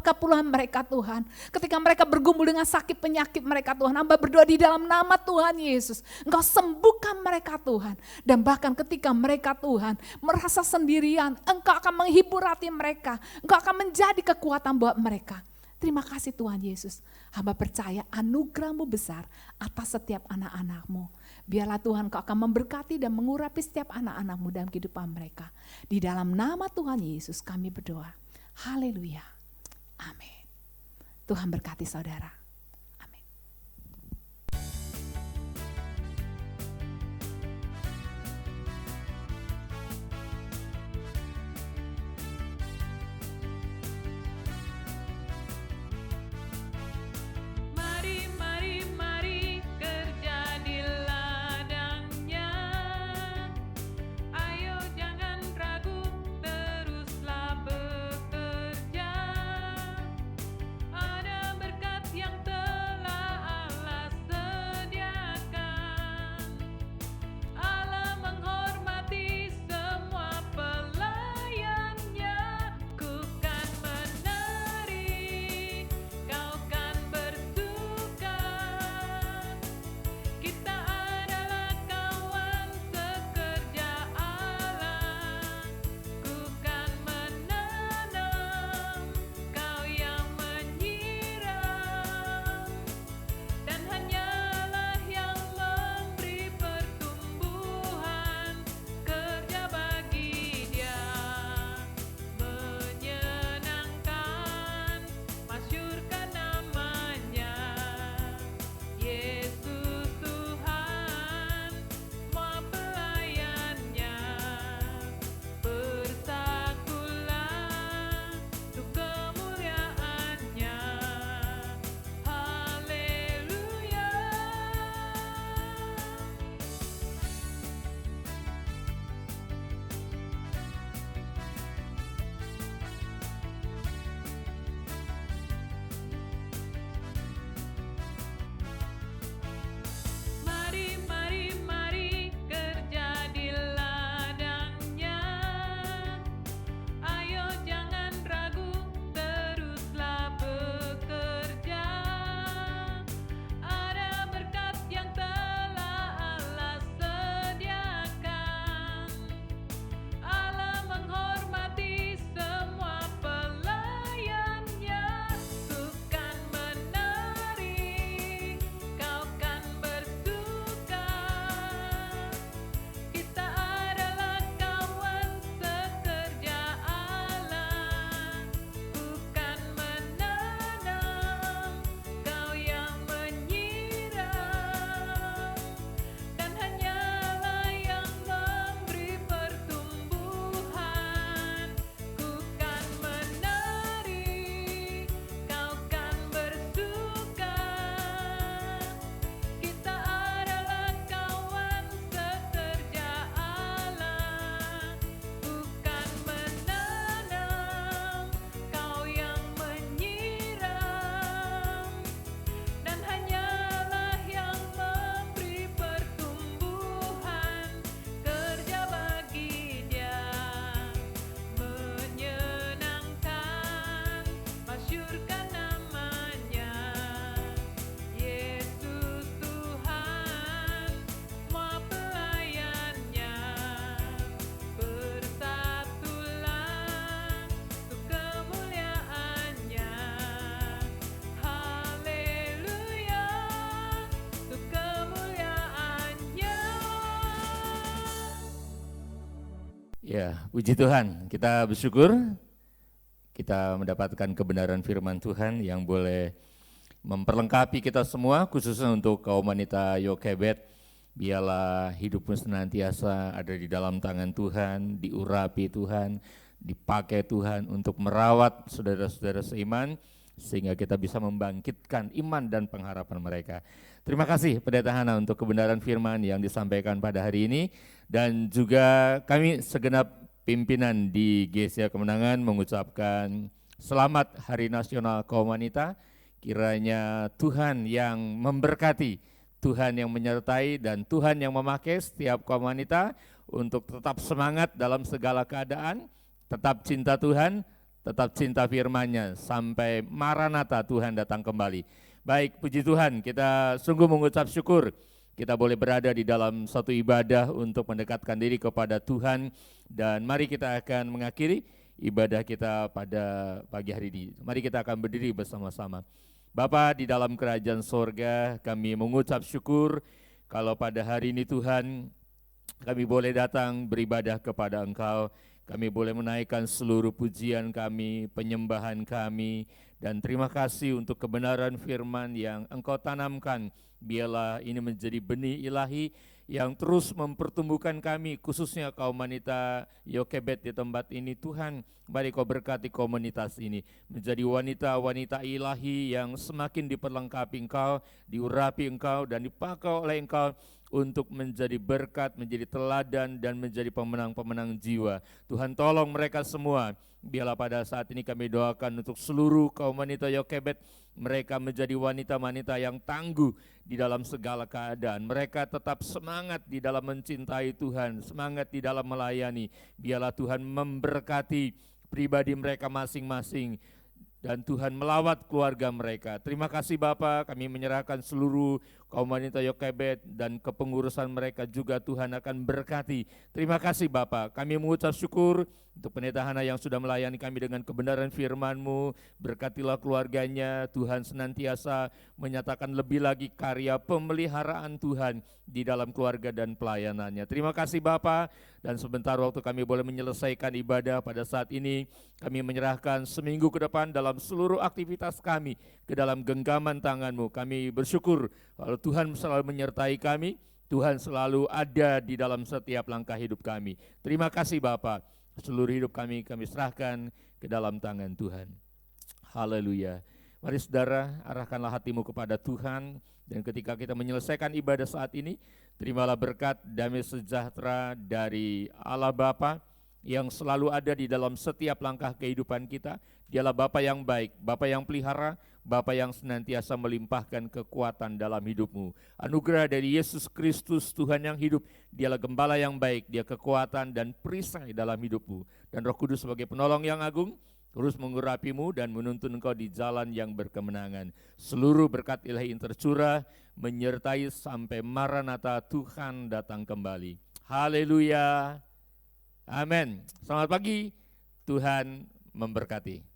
mereka Tuhan. Ketika mereka bergumul dengan sakit penyakit mereka Tuhan, hamba berdoa di dalam nama Tuhan Yesus. Engkau sembuhkan mereka Tuhan. Dan bahkan ketika mereka Tuhan merasa sendirian, Engkau akan menghibur hati mereka. Engkau akan menjadi kekuatan buat mereka. terima kasih Tuhan Yesus. Hamba percaya anugerah-Mu besar atas setiap anak-anak-Mu. Biarlah Tuhan Kau akan memberkati dan mengurapi setiap anak-anak-Mu dalam kehidupan mereka. Di dalam nama Tuhan Yesus kami berdoa. Haleluya. Amin. Tuhan berkati saudara. Amin. Mari, mari, mari kerja di ladangnya. Ayo jangan ragu, teruslah bekerja. Ada berkat yang telah Allah sediakan. Allah menghormati semua pelayannya. Ku kan menari, kau kan bersuka. Kita adalah kawan sekerja Allah. Ku kan menanam, kau yang menyiram. Dan hanyalah yang memberi pertumbuhan. Kerja bagi Dia menyenangkan, masyurkan namanya. Yesus Tuhan, semua pelayannya. Bersatulah untuk kemuliaannya. Haleluya. Mari, mari, mari kerja di ladangnya. Ayo jangan ragu, teruslah bekerja. Ada berkat yang telah Allah sediakan. Allah menghormati semua pelayannya. Ku kan menari, kau kan bersuka. Kita adalah kawan sekerja Allah. Ku kan menanam, kau yang menyiram. Dan hanyalah yang memberi pertumbuhan. Ku kan menari, kau kan bersuka. Kita adalah kawan sekerja Allah. Ku kan menanam, kau yang menyiram. Dan hanyalah yang memberi pertumbuhan. Kerja bagi Dia menyenangkan, masyurkan namanya. Yesus Tuhan, semua pelayannya. Bersatulah untuk kemuliaannya. Haleluya, untuk kemuliaannya. Ya, puji Tuhan, kita bersyukur kita mendapatkan kebenaran firman Tuhan yang boleh memperlengkapi kita semua, khususnya untuk kaum wanita Yokebed. Biarlah hidupmu senantiasa ada di dalam tangan Tuhan, diurapi Tuhan, dipakai Tuhan untuk merawat saudara-saudara seiman, sehingga kita bisa membangkitkan iman dan pengharapan mereka. Terima kasih Pendeta Hana untuk kebenaran firman yang disampaikan pada hari ini, dan juga kami segenap pimpinan di GCA Kemenangan mengucapkan selamat Hari Nasional Kaum Wanita. Kiranya Tuhan yang memberkati, Tuhan yang menyertai, dan Tuhan yang memakai setiap kaum wanita untuk tetap semangat dalam segala keadaan, tetap cinta Tuhan, tetap cinta firman-Nya sampai Maranatha Tuhan datang kembali. Baik, puji Tuhan, kita sungguh mengucap syukur kita boleh berada di dalam satu ibadah untuk mendekatkan diri kepada Tuhan, dan mari kita akan mengakhiri ibadah kita pada pagi hari ini. Mari kita akan berdiri bersama-sama. Bapa di dalam kerajaan sorga, kami mengucap syukur kalau pada hari ini Tuhan kami boleh datang beribadah kepada Engkau. Kami boleh menaikkan seluruh pujian kami, penyembahan kami, dan terima kasih untuk kebenaran firman yang Engkau tanamkan. Biarlah ini menjadi benih ilahi yang terus mempertumbuhkan kami, khususnya kaum wanita Yokebet di tempat ini. Tuhan, mari Kau berkati komunitas ini, menjadi wanita-wanita ilahi yang semakin diperlengkapi Engkau, diurapi Engkau, dan dipakai oleh Engkau untuk menjadi berkat, menjadi teladan, dan menjadi pemenang-pemenang jiwa. Tuhan, tolong mereka semua. Biarlah pada saat ini kami doakan untuk seluruh kaum wanita Yokebet, mereka menjadi wanita-wanita yang tangguh di dalam segala keadaan. Mereka tetap semangat di dalam mencintai Tuhan, semangat di dalam melayani. Biarlah Tuhan memberkati pribadi mereka masing-masing, dan Tuhan melawat keluarga mereka. Terima kasih Bapa, kami menyerahkan seluruh kaum wanita Yokebet dan kepengurusan mereka juga Tuhan akan berkati. Terima kasih Bapa, kami mengucap syukur untuk pendeta Hana yang sudah melayani kami dengan kebenaran firman-Mu. Berkatilah keluarganya, Tuhan senantiasa menyatakan lebih lagi karya pemeliharaan Tuhan di dalam keluarga dan pelayanannya. Terima kasih Bapa, dan sebentar waktu kami boleh menyelesaikan ibadah pada saat ini, kami menyerahkan seminggu ke depan dalam seluruh aktivitas kami ke dalam genggaman tangan-Mu. Kami bersyukur kalau Tuhan selalu menyertai kami, Tuhan selalu ada di dalam setiap langkah hidup kami. Terima kasih Bapa, seluruh hidup kami serahkan ke dalam tangan Tuhan. Haleluya. Mari saudara, arahkanlah hatimu kepada Tuhan, dan ketika kita menyelesaikan ibadah saat ini, terimalah berkat damai sejahtera dari Allah Bapa yang selalu ada di dalam setiap langkah kehidupan kita. Dialah Bapa yang baik, Bapa yang pelihara, Bapa yang senantiasa melimpahkan kekuatan dalam hidupmu. Anugerah dari Yesus Kristus Tuhan yang hidup, Dialah Gembala yang baik, Dia kekuatan dan perisai dalam hidupmu. Dan Roh Kudus sebagai penolong yang agung, terus mengurapimu dan menuntun engkau di jalan yang berkemenangan. Seluruh berkat ilahi yang tercurah menyertai sampai Maranatha, Tuhan datang kembali. Haleluya. Amin. Selamat pagi, Tuhan memberkati.